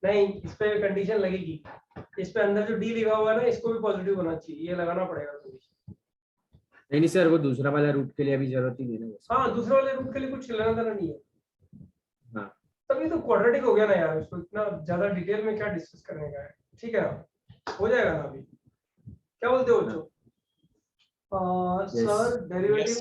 नहीं इस पे कंडीशन लगेगी, इस पे अंदर जो d लिखा हुआ है ना इसको भी पॉजिटिव होना चाहिए, ये लगाना पड़ेगा कंडीशन। नहीं सर, वो दूसरा वाला रूट के लिए अभी जरूरत ही नहीं है। हाँ दूसरे वाले रूट के लिए कुछ लेना देना नहीं है। हाँ तभी तो क्वाड्रेटिक हो गया ना यार, उसको इतना ज्यादा डिटेल में क्या डिस्कस करने का है, ठीक है ना, हो जाएगा ना अभी। क्या बोलते हो बच्चों? सर डेरिवेटिव,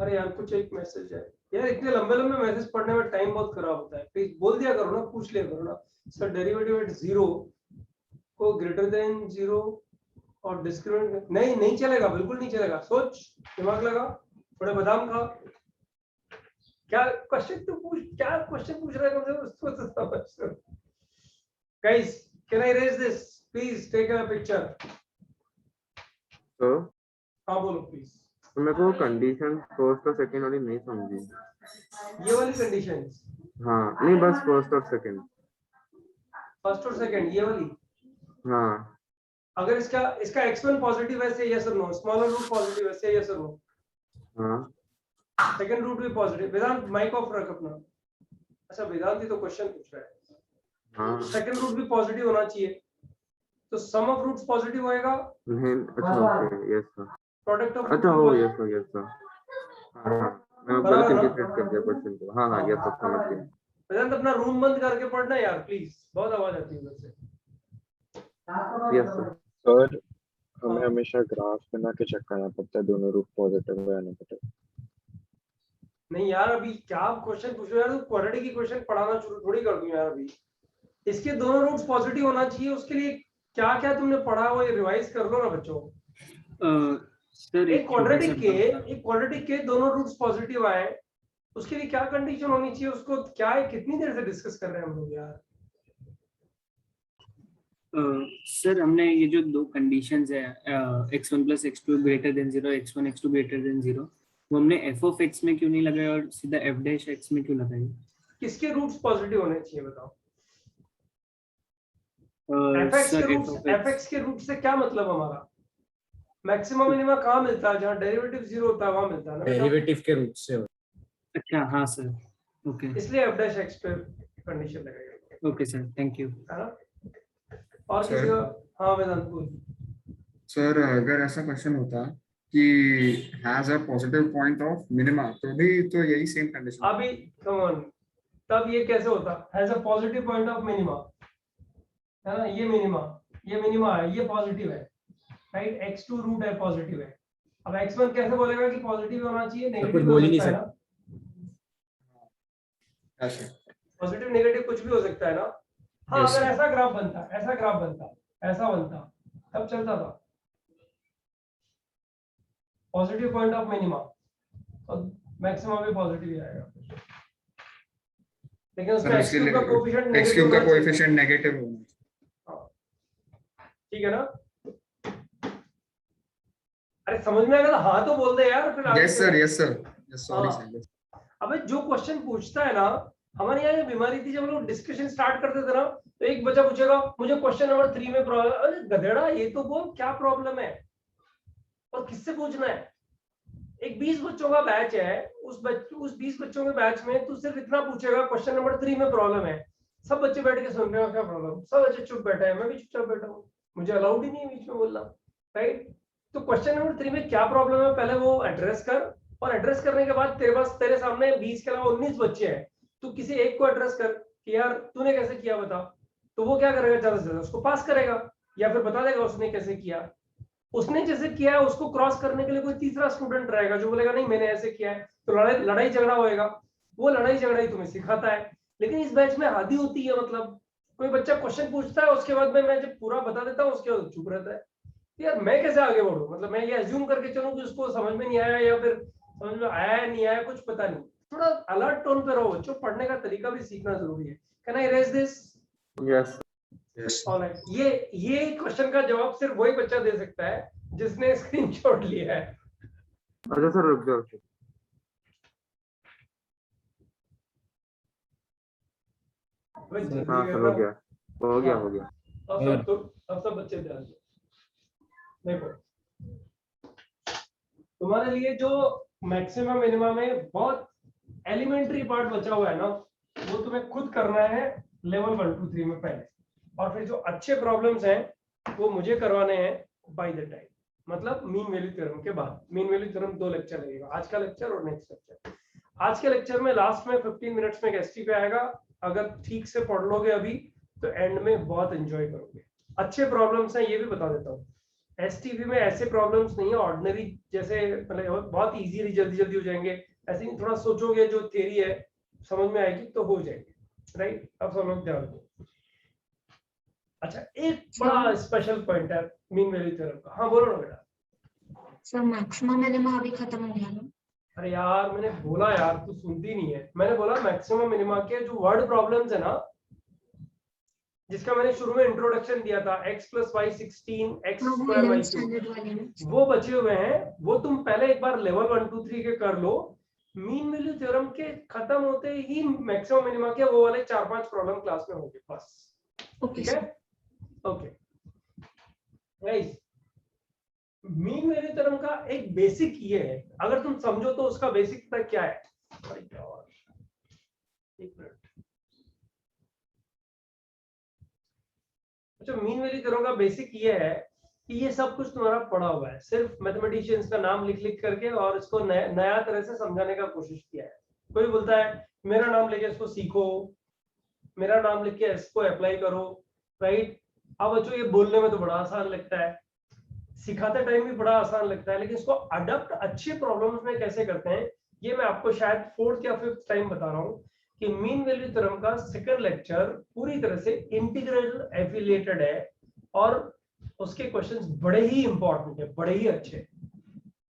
अरे यार कुछ एक मैसेज है यार, इतने लंबे लंबे मैसेज पढ़ने में टाइम बहुत खराब होता है, प्लीज बोल दिया करो ना, पूछ लिया करो ना। सर डेरिवेटिव एट 0 को ग्रेटर देन 0 और डिस्क्रिमिनेंट नहीं चलेगा, बिल्कुल नहीं चलेगा। सोच, दिमाग लगा, थोड़े बादाम खा। क्या क्वेश्चन तू पूछ, क्या क्वेश्चन पूछ रहा है मुझे उसको समझ। Guys can I raise this please, take a picture. तो हाँ बोलो प्लीज। तो मेरे को कंडीशन फर्स्ट और सेकंड वाली नहीं समझी। ये वाली कंडीशंस? हाँ नहीं, बस फर्स्ट और सेकंड। फर्स्ट और सेकंड ये वाली? हाँ अगर इसका x1 पॉजिटिव है से यस और नो, स्मॉलर रूट पॉजिटिव है से यस और नो, हाँ सेकंड रूट भी पॉजिटिव। वेदांत माइक ऑफ रख अपना। अच्छा वेदांत ही तो क्वेश्चन पूछ रहा है। हाँ सेकंड रूट भी पॉजिटिव होना चाहिए, तो सम ऑफ रूट्स पॉजिटिव होएगा। नहीं, अच्छा okay, yes sir. Product of अच्छा हो, यस सर, यस सर। हाँ मैं गलत इंटरप्रेट कर दिया क्वेश्चन को। हाँ हाँ यस सर, समझ गया। वेदांत अपना रूम बंद करके पढ़ना यार प्लीज, बहुत आवाज आती है उधर से। Yes sir. सर हमें हमेशा ग्राफ बना के चेक करना पड़ता है दोनों रूट पॉजिटिव है या नेगेटिव। नहीं यार अभी क्या क्वेश्चन पूछ रहे हो यार, क्वाड्रेटिक की क्वेश्चन पढ़ाना शुरू थोड़ी कर दूं यार अभी। इसके दोनों रूट्स पॉजिटिव होना चाहिए, उसके लिए क्या क्या तुमने पढ़ा वो रिवाइज कर लो ना बच्चों। सर एक क्वाड्रेटिक के दोनों रूट्स पॉजिटिव आए, उसके लिए क्या कंडीशन होनी चाहिए, उसको क्या है, कितनी देर से डिस्कस कर रहे हैं हम लोग यार। सर हमने ये जो दो कंडीशंस है x1 + x2 greater than 0, x1 x2 greater than 0, वो हमने f of x में क्यों नहीं लगाया और सीधा f dash x में क्यों लगाया? किसके रूट्स पॉजिटिव होने चाहिए बताओ? fx के रूट से क्या मतलब हमारा? मैक्सिमम मिनिमा कहाँ मिलता है? जहाँ डेरिवेटिव 0 होता है वहां मिलता है ना, डेरिवेटिव के रूट से। अच्छा हाँ सर, ओके, इसलिए f dash x पे कंडीशन लगाएगा। Okay sir, thank you. है ना? और किसी का? हाँ वेदांत बोल। सर अगर ऐसा क्वेश्चन होता कि has a positive point of minima, तो भी तो यही सेम कंडीशन। अभी कम ऑन, तब ये कैसे होता? Has a positive point of minima, है ना, ये मिनिमा है, ये पॉजिटिव है, राइट, x2 रूट है पॉजिटिव है। अब x1 कैसे बोलेगा कि पॉजिटिव होना चाहिए? नेगेटिव बोल ही नहीं सकता। पॉजिटिव नेगेटिव कुछ भी हो सकता है ना। हाँ yes, अगर ऐसा ग्राफ बनता, ऐसा बनता तब चलता था पॉजिटिव पॉइंट ऑफ मिनिमा, तो मैक्सिमम भी पॉजिटिव ही आएगा। लेकिन उसका x3 का कोएफिशिएंट नेगेटिव होगा। ठीक है ना? अरे समझ में आएगा? हाँ तो बोल दे यार फिर। Yes sir, sorry sir. अबे जो क्वेश्चन पूछता है ना, हमारे यहाँ ये बीमारी थी, जब हम लोग डिस्कशन स्टार्ट करते थे ना, तो एक बच्चा पूछेगा मुझे क्वेश्चन नंबर 3 में प्रॉब्लम। अरे गधेड़ा, ये तो बोल क्या प्रॉब्लम है और किससे पूछना है। एक 20 बच्चों का बैच है, उस 20 बच्चों के बैच में तू सिर्फ इतना पूछेगा क्वेश्चन नंबर 3 में प्रॉब्लम है, सब बच्चे बैठ के सुन रहे हो क्या प्रॉब्लम, सब बच्चे चुप बैठे हैं, मैं भी चुपचाप बैठा हूँ, मुझे अलाउड ही नहीं है बीच में बोलना, राइट। तो क्वेश्चन नंबर 3 में क्या प्रॉब्लम है पहले वो एड्रेस कर, और एड्रेस करने के बाद तेरे सामने 20 के अलावा 19 बच्चे हैं, तू किसी एक को एड्रेस कर कि यार तूने कैसे किया बता, तो वो क्या करेगा, ज्यादा से ज्यादा उसको पास करेगा या फिर बता देगा उसने कैसे किया। उसने जैसे किया है उसको क्रॉस करने के लिए कोई तीसरा स्टूडेंट रहेगा जो बोलेगा नहीं मैंने ऐसे किया है, तो लड़ाई झगड़ा होएगा। वो लड़ाई झगड़ा ही तुम्हें सिखाता है। लेकिन इस बैच में आधी होती है, मतलब कोई बच्चा क्वेश्चन पूछता है, उसके बाद में मैं जब पूरा बता देता हूँ उसके बाद चुप रहता है। यार मैं कैसे आगे बढ़ूं, मतलब मैं ये अज्यूम करके चलूं कि उसको समझ में नहीं आया या फिर समझ में आया या नहीं आया, कुछ पता नहीं। थोड़ा अलर्ट टोन पे रहो बच्चों, पढ़ने का तरीका भी सीखना जरूरी है। Can I raise this? Yes alright, ये क्वेश्चन का जवाब सिर्फ वही बच्चा दे सकता है जिसने स्क्रीनशॉट लिया है। अच्छा सर रुक जाओ सर। हाँ सर हो गया हो गया। अब सब बच्चे ध्यान दो। देखो तुम्हारे लिए जो मैक्सिमम मिनिमम में बहुत एलिमेंट्री पार्ट बचा हुआ है ना, वो तुम्हें खुद करना है लेवल 1 2 3 में पहले, और फिर जो अच्छे प्रॉब्लम्स हैं वो मुझे करवाने हैं बाय द टाइम, मतलब मीन वैल्यू थ्योरम के बाद। मीन वैल्यू थ्योरम 2 लेक्चर लगेगा, आज का लेक्चर और नेक्स्ट लेक्चर। आज के लेक्चर में लास्ट में 15 मिनट्स में एसटीपी आएगा। अगर ठीक से पढ़ लोगे अभी तो एंड में बहुत एंजॉय करोगे। अच्छे प्रॉब्लम्स हैं ये भी बता देता हूँ। एसटीपी में ऐसे प्रॉब्लम्स नहीं है ऑर्डिनरी जैसे, मतलब बहुत इजीली जल्दी जल्दी हो जाएंगे, ऐसे नहीं। थोड़ा सोचोगे, जो थ्योरी है समझ में आएगी तो हो जाएंगे, राइट? अब सब लोग ध्यान दो। अच्छा, एक बड़ा स्पेशल पॉइंट है मीन वैल्यू थ्योरम का। हाँ बोलो ना बेटा। सर मैक्सिमम मिनिमम अभी खत्म हो गया ना? अरे यार मैंने बोला यार, तू सुनती नहीं है। मैंने बोला मैक्सिमम मिनिमा के जो वर्ड प्रॉब्लम्स है ना, जिसका मैंने शुरू में इंट्रोडक्शन दिया था, x + y 16 x² y2, वो बचे हुए हैं। वो तुम पहले एक बार लेवल 1 2 3 के कर लो। मीन वैल्यू थ्योरम के खत्म होते ही मैक्सिमम मिनिमा के वो वाले 4-5 प्रॉब्लम क्लास में होंगे बस। ठीक है? Okay guys, mean value theorem का एक बेसिक ये है, अगर तुम समझो तो उसका बेसिक तक क्या है। एक मिनट। अच्छा, मीन वैल्यू थ्योरम का बेसिक ये है कि ये सब कुछ तुम्हारा पढ़ा हुआ है, सिर्फ मैथमेटिशियंस का नाम लिख लिख करके और इसको नया तरह से समझाने का कोशिश किया है। कोई बोलता है मेरा नाम लेके इसको सीखो, मेरा नाम लिख के इसको अप्लाई करो, राइट? अब बच्चों ये बोलने में तो बड़ा आसान लगता है, सिखाते टाइम भी बड़ा आसान लगता है, लेकिन इसको अडॉप्ट अच्छे प्रॉब्लम्स में कैसे करते हैं ये मैं आपको शायद 4th या 5th टाइम बता रहा हूँ कि मीन वैल्यू थ्योरम का सेकंड लेक्चर पूरी तरह से इंटीग्रल एफिलिएटेड है और उसके क्वेश्चंस बड़े ही इंपॉर्टेंट है, बड़े ही अच्छे।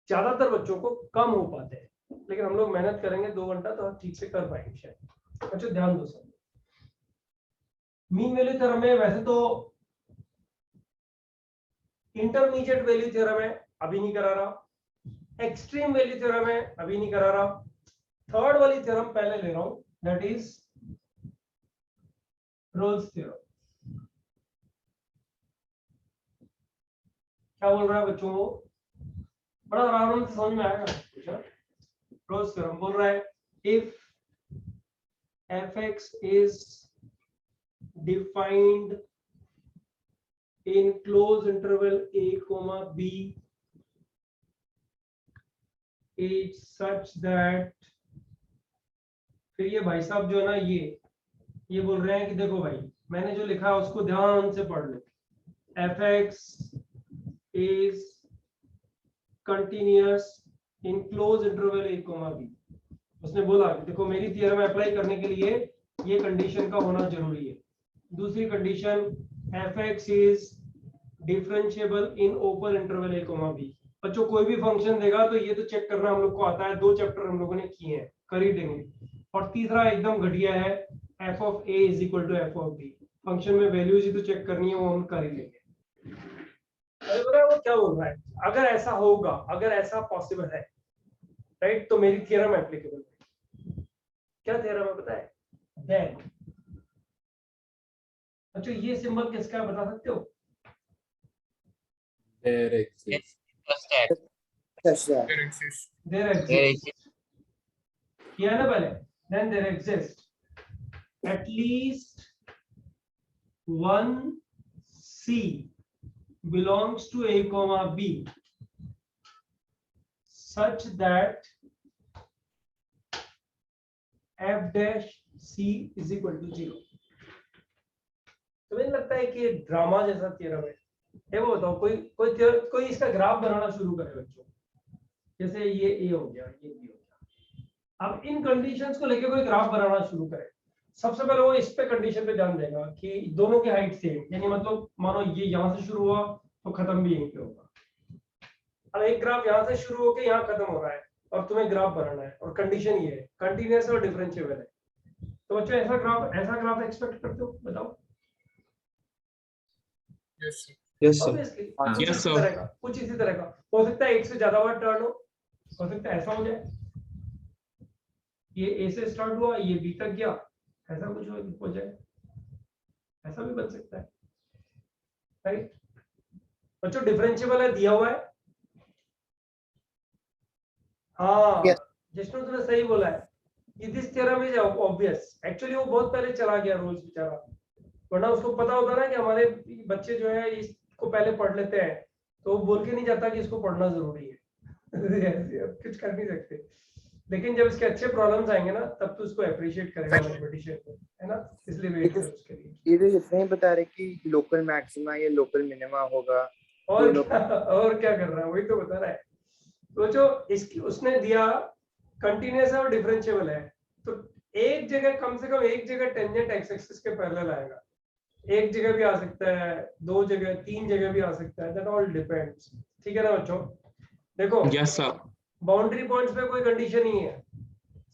ज्यादातर बच्चों को कम हो पाते हैं, लेकिन हम लोग मेहनत करेंगे 2 घंटा तो ठीक से कर पाएंगे शायद। बच्चों ध्यान दो सब। मीन वैल्यू थ्योरम में वैसे तो इंटरमीडिएट वैल्यू थ्योरम है, अभी नहीं करा रहा। एक्सट्रीम वैल्यू थ्योरम है, अभी नहीं करा रहा। थर्ड वाली थ्योरम पहले ले रहा हूं, दैट इज रोल्स थ्योरम। क्या बोल रहा है बच्चों को? बड़ा आराम से समझ में आएगा। रोल्स थ्योरम बोल रहा है if fx is defined in closed interval a comma b is such that, फिर ये भाई साहब जो है ना ये बोल रहे हैं कि देखो भाई मैंने जो लिखा है उसको ध्यान से पढ़ लो। fx is continuous in closed interval a comma b। उसने बोला कि देखो मेरी थ्योरम अप्लाई करने के लिए ये कंडीशन का होना जरूरी है। दूसरी condition fx is differentiable in open interval a comma b। बच्चों कोई भी फंक्शन देगा तो ये तो चेक करना हम लोग को आता है, 2 चैप्टर हम लोगों ने किए हैं, कर ही देंगे। और तीसरा एकदम घटिया है f of a is equal to f of b। Function में वैल्यूज ही तो चेक करनी है, वो हम कर ही लेंगे। अरे वो क्या बोल रहा है, अगर ऐसा होगा, अगर ऐसा पॉसिबल है, राइट, तो मेरी थ्योरम एप्लीकेबल है। क्या थ्योरम है पता है? देन अच्छा ये सिंबल किसका है बता सकते हो? There exists. There exists किया ना पहले। Then there exists at least one C belongs to a comma b such that f dash c is equal to 0। तुम्हें लगता है कि ड्रामा जैसा थ्योरम है? वो बताओ कोई इसका ग्राफ बनाना शुरू करे बच्चों, जैसे ये a हो गया, ये b हो गया। अब इन कंडीशंस को लेके कोई ग्राफ बनाना शुरू करे सबसे पहले वो इस पे कंडीशन पे ध्यान देगा कि दोनों की हाइट सेम, यानी मतलब मानो ये यहाँ से शुरू हुआ तो खत्म भी यहीं पे होगा। अब एक ग्राफ यहाँ से शुरू होकर यहाँ खत्म हो रहा है और तुम्हें ग्राफ बनाना है और कंडीशन ये है कंटिन्यूअस और डिफरेंशिएबल है, तो बच्चों ऐसा ग्राफ एक्सपेक्ट करते हो? बताओ। Yes, sir. Obviously, Yes, sir. कुछ इसी तरह का हो सकता है, एक से ज्यादा बार टर्न हो सकता है ऐसा हो जाए, ये ए से स्टार्ट हुआ ये बी तक गया, ऐसा कुछ हो जाए, ऐसा भी बन सकता है, राइट? बच्चों डिफरेंशिएबल है, दिया हुआ है। हाँ जिष्णु तुमने सही बोला है कि this theorem is obvious. Actually वो बहुत पहले चला गया रोज बेचारा, वरना उसको पता होता ना कि हमारे बच्चे जो है इसको पहले पढ़ लेते हैं, तो वो बोल के नहीं जाता कि इसको पढ़ना जरूरी है। कुछ कर नहीं सकते, लेकिन जब इसके अच्छे प्रॉब्लम्स आएंगे ना तब तो उसको अप्रिशिएट करेगा मैथमेटिशियन को, है ना? इसलिए वेट करो उसके लिए। ये तो इतना ही बता रहे कि लोकल मैक्सिमा या लोकल मिनिमा होगा, और क्या कर रहा है, वही तो बता रहा है। तो जो इसकी उसने दिया कंटिन्यूअस और डिफरेंशिएबल है, तो एक जगह कम से कम एक जगह टेंजेंट एक्स एक्सिस के पैरेलल आएगा, एक जगह भी आ सकता है, दो जगह, तीन जगह भी आ सकता है, दैट ऑल डिपेंड्स। ठीक है ना बच्चों? देखो Yes, sir. बाउंड्री पॉइंट्स पे कोई कंडीशन नहीं है,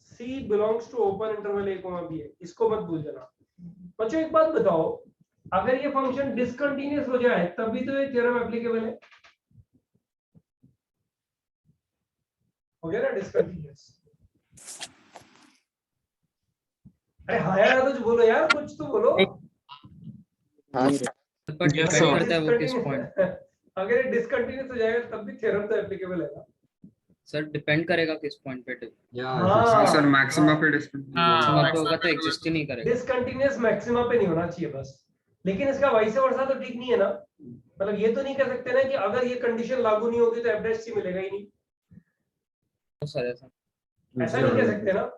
C belongs to open interval A comma B है, इसको मत भूल जाना। बच्चों एक बात बताओ, अगर ये फंक्शन डिसकंटिन्यूअस हो जाए तब भी तो ये थ्योरम एप्लीकेबल है, हो गया ना डिसकंटिन्यूअस? अरे हाँ यार कुछ बोलो यार, कुछ तो बोलो। Yes, sir. अगर ये डिसकंटिन्यूअस हो जाएगा तब भी थ्योरम तो एप्लीकेबल है ना सर? डिपेंड करेगा किस पॉइंट पे। सर मैक्सिमा पे मैक्सिमा पे होगा तो एग्जिस्ट ही नहीं करेगा। डिसकंटिन्यूअस मैक्सिमा पे नहीं होना चाहिए बस, लेकिन इसका वाइस वर्सा तो ठीक नहीं है ना। मतलब ये तो नहीं कह सकते ना कि अगर ये कंडीशन लागू नहीं होगी तो एफ डैश सी मिलेगा ही नहीं, ऐसा नहीं कह सकते ना।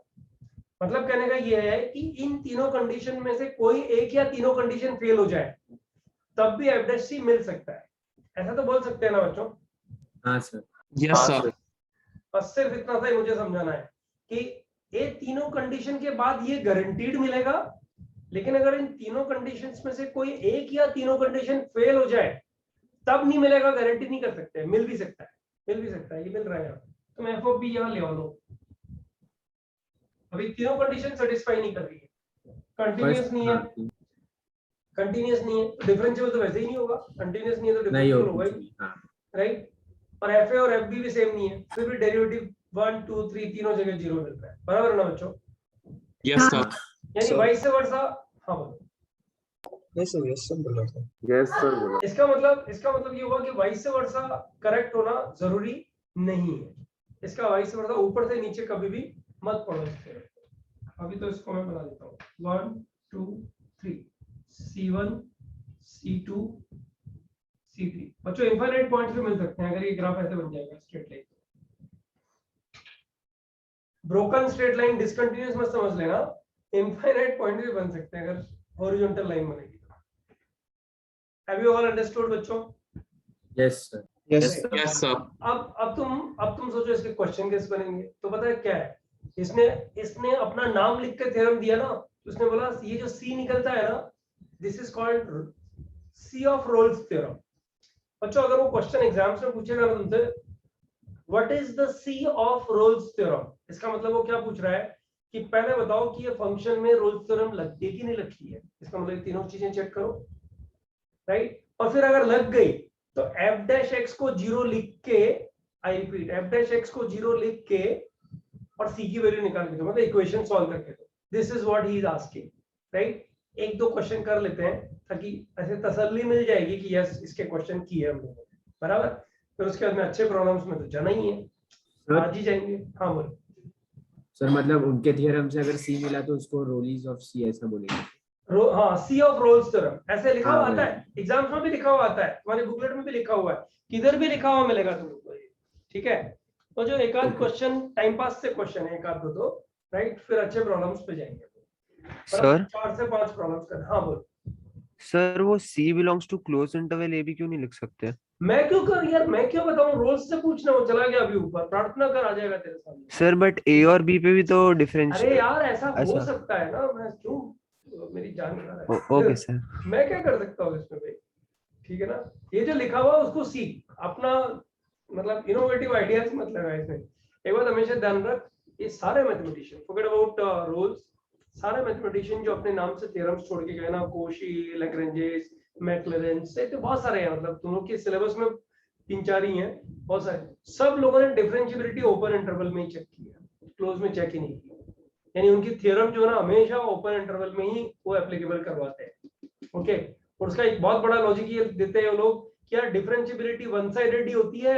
मतलब कहने का ये है कि इन तीनों कंडीशन में से कोई एक या तीनों कंडीशन फेल हो जाए तब भी एफ डैश सी मिल सकता है, ऐसा तो बोल सकते हैं ना बच्चों? हाँ सर। Yes, sir. बस सिर्फ इतना सा ही मुझे समझाना है कि ये तीनों कंडीशन के बाद ये गारंटीड मिलेगा, लेकिन अगर इन तीनों कंडीशंस में से कोई एक या तीनों कंडीशन फेल हो जाए तब नहीं मिलेगा, गारंटी नहीं कर सकते। मिल भी सकता है, ये मिल रहा है यहाँ, तुम एफ ऑफ बी यहाँ ले आओ। अभी तीनों कंडीशन सेटिस्फाई नहीं कर रही है, कंटिन्यूअस नहीं है, तो डिफरेंशिएबल तो वैसे ही नहीं होगा, कंटिन्यूअस नहीं है तो डिफरेंशिएबल होगा ही, राइट? और एफ ए और एफ बी भी सेम नहीं है, फिर भी डेरिवेटिव 1 2 3 तीनों जगह 0 मिल रहा है, बराबर ना बच्चों? Yes, sir. यानी वाइस वर्सा। हाँ बोलो। Yes, sir. Yes, sir. बोला था। Yes, sir. बोला। इसका मतलब ये हुआ कि वाइस वर्सा करेक्ट होना जरूरी नहीं है। इसका वाइस वर्सा ऊपर से नीचे कभी भी मत पढ़ो इससे। अभी तो इसको मैं बना देता हूँ, 1 2 3 C1 C2 C3। बच्चों इनफाइनाइट पॉइंट्स भी मिल सकते हैं अगर ये ग्राफ ऐसे बन जाएगा straight line. Broken straight line discontinuous मत समझ लेना, इनफाइनाइट पॉइंट भी बन सकते हैं अगर हॉरिजॉन्टल लाइन बनेगी। हैव यू ऑल अंडरस्टूड बच्चों? Yes sir. Yes, sir. अब तुम सोचो इसके क्वेश्चन कैसे बनेंगे। तो पता है क्या है, इसने अपना नाम लिख के थ्योरम दिया ना, तो उसने बोला ये जो सी निकलता है ना, this is called C of Rolle's theorem. बच्चों अगर वो क्वेश्चन एग्जाम्स में पूछेगा ना तुमसे, what is the C of Rolle's theorem, इसका मतलब वो क्या पूछ रहा है कि पहले बताओ कि ये फंक्शन में रोल्स थ्योरम लगती है कि नहीं लगती है। इसका मतलब ये तीनों चीजें चेक करो, राइट? और फिर अगर लग गई तो एफ डैश एक्स को 0 लिख के, I repeat, F dash x को 0 लिख के और सी की वैल्यू निकाल के दो, मतलब इक्वेशन सॉल्व करके दो। This is what he is asking, right? एक दो क्वेश्चन कर लेते हैं ताकि ऐसे तसल्ली मिल जाएगी कि यस इसके क्वेश्चन किए हम लोगों ने, बराबर। फिर उसके बाद में अच्छे प्रॉब्लम्स में तो जाना ही है, आज ही जाएंगे। हाँ बोलो सर। मतलब उनके थ्योरम से अगर सी मिला तो उसको रोलीज ऑफ सी ऐसा बोलेंगे। हाँ, सी ऑफ रोल्स थ्योरम ऐसे लिखा हुआ आता है, एग्जाम्स में भी लिखा हुआ आता है, तुम्हारे बुकलेट में भी लिखा हुआ है, किधर भी लिखा हुआ मिलेगा तुमको, ठीक है? तो जो एक आध क्वेश्चन टाइम पास से क्वेश्चन है, एक आध दो, राइट? फिर अच्छे प्रॉब्लम्स पे जाएंगे सर। 4 से 5 प्रॉब्लम्स कर। हाँ बोल सर वो C belongs to close interval A भी क्यों नहीं लिख सकते? मैं क्यों कर यार, मैं क्यों बताऊं, रोल्स से पूछना, वो चला गया अभी ऊपर, प्रार्थना कर आ जाएगा तेरे सामने। सर बट A और B पे भी तो अरे डिफरेंशियल। यार ऐसा हो अच्छा सकता है ना, मैं क्यों, मेरी जान खा रहा है। Okay sir. मैं क्या कर सकता हूँ इसमें भाई, ठीक है ना। ये जो लिखा हुआ उसको सीख, अपना मतलब इनोवेटिव आइडियाज मत लगा इसमें। एक बात हमेशा ध्यान रख, ये सारे मैथमेटिशियन, फॉरगेट अबाउट रूल्स, सारे मैथमेटिशियन जो अपने नाम से थ्योरम्स छोड़ के गए ना, कोशी, लैग्रेंजेस, मैक्लरेंस से, तो बहुत सारे हैं, मतलब तुम लोग के सिलेबस में 3-4 ही हैं, बहुत सारे। सब लोगों ने डिफरेंशिएबिलिटी ओपन इंटरवल में ही चेक किया, क्लोज में चेक ही नहीं किया। यानी उनकी थ्योरम जो है ना हमेशा ओपन इंटरवल में ही वो एप्लीकेबल करवाते हैं। ओके, और उसका एक बहुत बड़ा लॉजिक ये देते हैं वो लोग, क्या डिफरेंशिएबिलिटी वन साइडेड ही होती है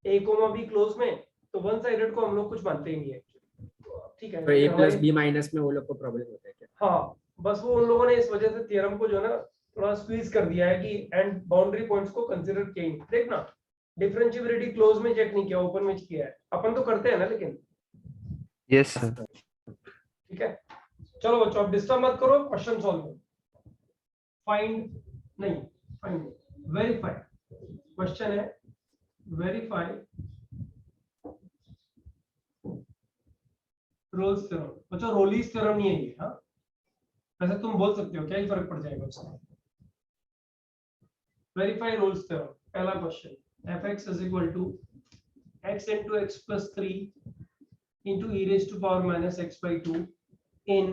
ए कोमा बी क्लोज में, तो वन साइडेड को हम लोग कुछ मानते ही नहीं है, ठीक है। तो A प्लस B माइनस में वो लोग को प्रॉब्लम होता है क्या? हाँ, बस वो उन लोगों ने इस वजह से थ्योरम को जो है ना थोड़ा स्क्वीज कर दिया है कि एंड बाउंड्री पॉइंट्स को कंसीडर किया ही नहीं। देखना, डिफरेंशिएबिलिटी क्लोज में चेक नहीं किया, ओपन में किया है, अपन तो करते हैं ना, लेकिन यस सर। ठीक है। चलो बच्चों, अब डिस्टर्ब मत करो, क्वेश्चन सॉल्व करो। फाइंड नहीं, फाइंड, वेरीफाई, क्वेश्चन है वेरीफाई रोल्स थ्योरम। बच्चों रोलीज थ्योरम नहीं है ये, हाँ वैसे तुम बोल सकते हो, क्या ही फर्क पड़ जाएगा उससे। वेरीफाई रोल्स थ्योरम, पहला question, fx is equal to x into x plus 3 into e raised to power minus x by 2 in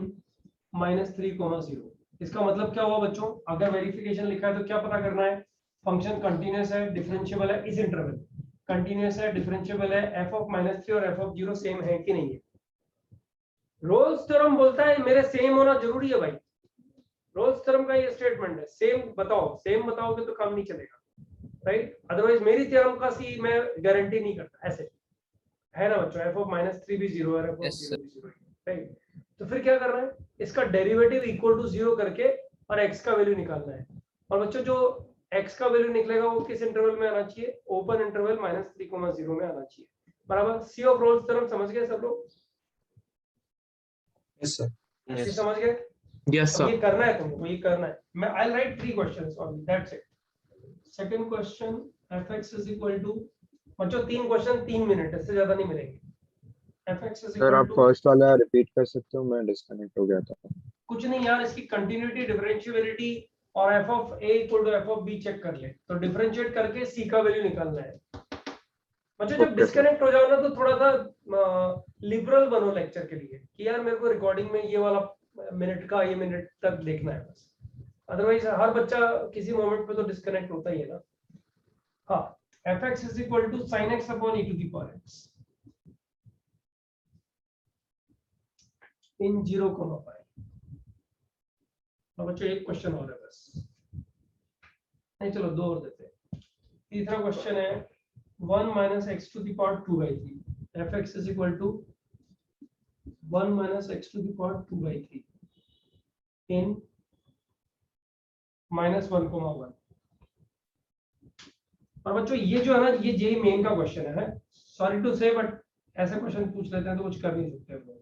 minus 3, 0। इसका मतलब क्या हुआ बच्चों, अगर वेरिफिकेशन लिखा है तो क्या पता करना है, फंक्शन कंटीन्यूअस है, डिफरेंशिएबल है, इस इंटरवल कंटीन्यूअस है, डिफरेंशिएबल है, f of -3 और f of 0 सेम है कि नहीं है। रोल्स थ्योरम बोलता है मेरे सेम होना जरूरी है भाई, रोल्स थ्योरम का ये स्टेटमेंट है, सेम बताओ, सेम बताओगे तो काम नहीं चलेगा, राइट। अदरवाइज मेरी थ्योरम का सी मैं गारंटी नहीं करता, ऐसे है ना बच्चों, f of -3 भी 0 है, f of 0 भी 0 है, राइट। तो फिर क्या करना है, इसका डेरिवेटिव इक्वल टू 0 करके और x का वैल्यू निकालना है। और बच्चों जो x का वैल्यू निकलेगा वो किस इंटरवल में आना चाहिए, ओपन इंटरवल -3, 0 में आना चाहिए, बराबर। सी ऑफ रोल्स थ्योरम समझ गए सब लोग? Yes, sir. ये समझ गए? Yes, अब sir. ये करना है तुमको, ये करना है। मैं I write 3 questions only, that's it. Second question, fx is equal to, बच्चों 3 क्वेश्चन 3 मिनट, इससे ज्यादा नहीं मिलेंगे। fx is सर equal आप to, फर्स्ट वाला रिपीट कर सकते हो, मैं डिस्कनेक्ट हो गया था। कुछ नहीं यार, इसकी कंटिन्यूटी, डिफरेंशिएबिलिटी और f of a equal to f of b check कर ले, तो डिफरेंशिएट करके c का वैल्यू निकालना है। बच्चों जब डिस्कनेक्ट हो जाओ ना तो थोड़ा सा लिबरल बनो लेक्चर के लिए, कि यार मेरे को रिकॉर्डिंग में ये वाला मिनट का ये मिनट तक देखना है बस, अदरवाइज हर बच्चा किसी मोमेंट पे तो डिस्कनेक्ट होता ही है ना। हाँ, fx is equal to sin x upon e to the power x in 0, 5। बच्चों एक क्वेश्चन और है बस, नहीं चलो 2 और देते हैं। तीसरा क्वेश्चन है 1 minus x to the power 2 by 3, fx is equal to 1 minus x to the power 2 by 3 in -1, 1। और बच्चों ये जो है ना, ये जेई मेन का क्वेश्चन है, सॉरी टू से, बट ऐसे क्वेश्चन पूछ लेते हैं तो कुछ कर नहीं सकते हम लोग।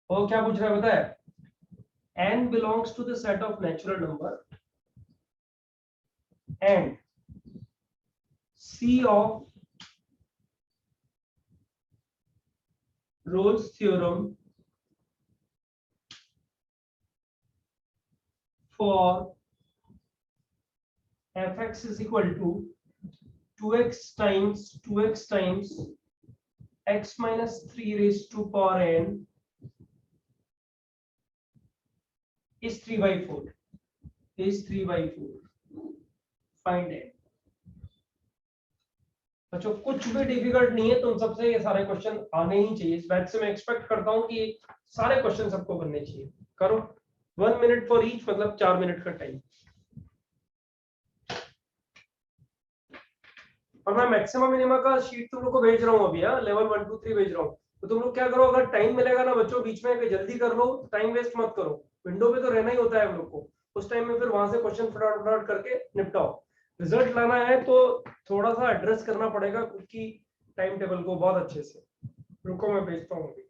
और क्या पूछ रहा है पता है, n belongs to the set of natural number and C of Rolle's theorem for fx is equal to 2x times x minus 3 raised to power n is 3/4, is 3/4, find n। बच्चों कुछ भी डिफिकल्ट नहीं है, तुम सबसे ये सारे question आने ही चाहिए। इस बैच से मैं एक्सपेक्ट करता हूं कि सारे क्वेश्चन सबको करने चाहिए। करो, 1 मिनट फॉर ईच, मतलब 4 मिनट का टाइम। और मैं मैक्सिमम मिनिमम का शीट तुम लोग को भेज रहा हूँ अभी, लेवल 1 2 3 भेज रहा हूँ। तो तुम लोग क्या करो, अगर टाइम मिलेगा ना बच्चों बीच में, जल्दी कर लो, टाइम वेस्ट मत करो। विंडो पे तो रहना ही होता है हम लोग को, उस टाइम में फिर वहां से क्वेश्चन फटाफट करके निपटाओ। रिजल्ट लाना है तो थोड़ा सा एड्रेस करना पड़ेगा खुद की टाइम टेबल को बहुत अच्छे से। रुको मैं भेजता हूँ अभी।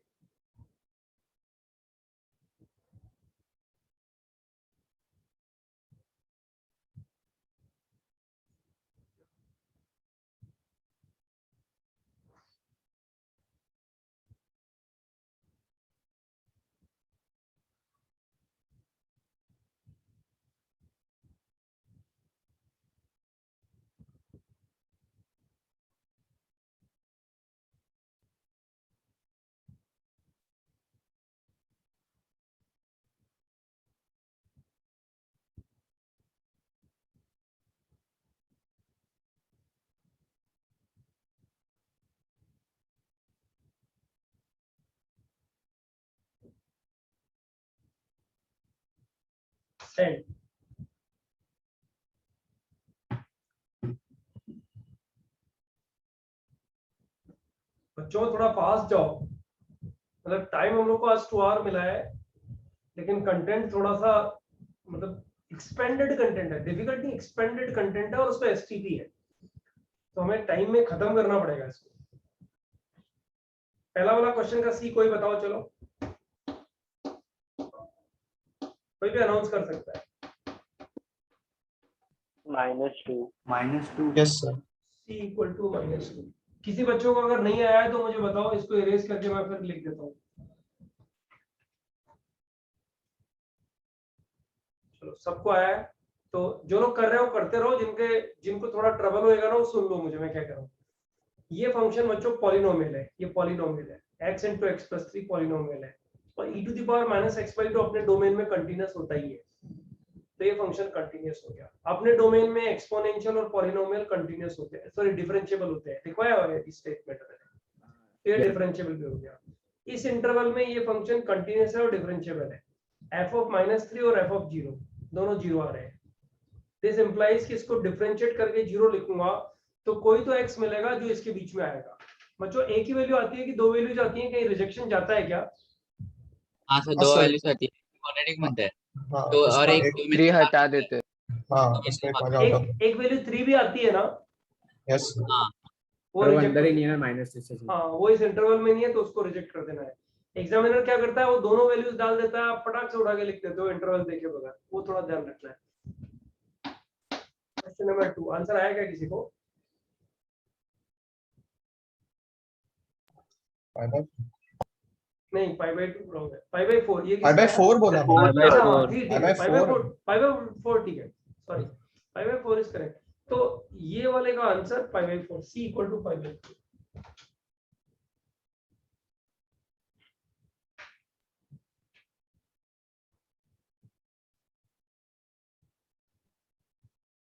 10. बच्चों थोड़ा फास्ट जाओ, मतलब टाइम हम लोग को आज 2 आवर मिला है, लेकिन कंटेंट थोड़ा सा मतलब एक्सपेंडेड कंटेंट है, डिफिकल्ट नहीं, एक्सपेंडेड कंटेंट है और उसमें एसटीपी है, तो हमें टाइम में खत्म करना पड़ेगा इसको। पहला वाला क्वेश्चन का सी कोई बताओ, चलो कोई भी अनाउंस कर सकता है। -2 Yes, sir. C equal to -2। किसी बच्चों को अगर नहीं आया है तो मुझे बताओ, इसको इरेज करके मैं फिर लिख देता हूँ। चलो सबको आया है, तो जो लोग कर रहे हो करते रहो, जिनको थोड़ा ट्रबल होएगा ना वो सुन लो मुझे मैं क्या कर रहा हूँ। ये फंक्शन बच्चों पॉलिनोमियल है, ये पॉलिनोमियल है, x into x plus 3 polynomial है, और e to the power -x/2 अपने डोमेन में कंटीन्यूअस होता ही है, तो ये फंक्शन कंटीन्यूअस हो गया। अपने डोमेन में एक्सपोनेंशियल और पॉलिनोमियल कंटीन्यूअस होते हैं, सॉरी डिफरेंशिएबल होते हैं, लिखवाया हुआ है इस स्टेटमेंट में, ये डिफरेंशिएबल भी हो गया। इस इंटरवल में ये फंक्शन कंटीन्यूअस है और डिफरेंशिएबल है, f of -3 और f of 0 दोनों 0 आ रहे हैं। दिस इंप्लाइज कि इसको डिफरेंशिएट करके 0 लिखूंगा तो कोई तो x मिलेगा जो इसके बीच में आएगा। बच्चों एक ही वैल्यू आती है कि दो वैल्यूज आती हैं, कहीं रिजेक्शन जाता है क्या? हाँ सर, दो वैल्यूज आती है, क्वाड्रेटिक बनता है, तो और एक 3 हटा देते हैं। हाँ, उसका एक मजा आता है। एक वैल्यू 3 भी आती है ना? Yes. हाँ वो पर वो reject अंदर ही कर- नहीं है ना -3 से। हाँ वो इस इंटरवल में नहीं है तो उसको रिजेक्ट कर देना है। एग्जामिनर क्या करता है, वो दोनों वैल्यूज डाल देता है, आप फटाक से उठा के लिख देते हो इंटरवल देखे बगैर, वो थोड़ा ध्यान रखना है। क्वेश्चन नंबर 2 आंसर आया क्या किसी को? नहीं, π/2 रॉन्ग है, π/4 ये π/4 बोला हाँ ठीक है, π/4 π/4 ठीक है, सॉरी π/4 इज करेक्ट। तो ये वाले का आंसर π/4, c इक्वल टू π/4।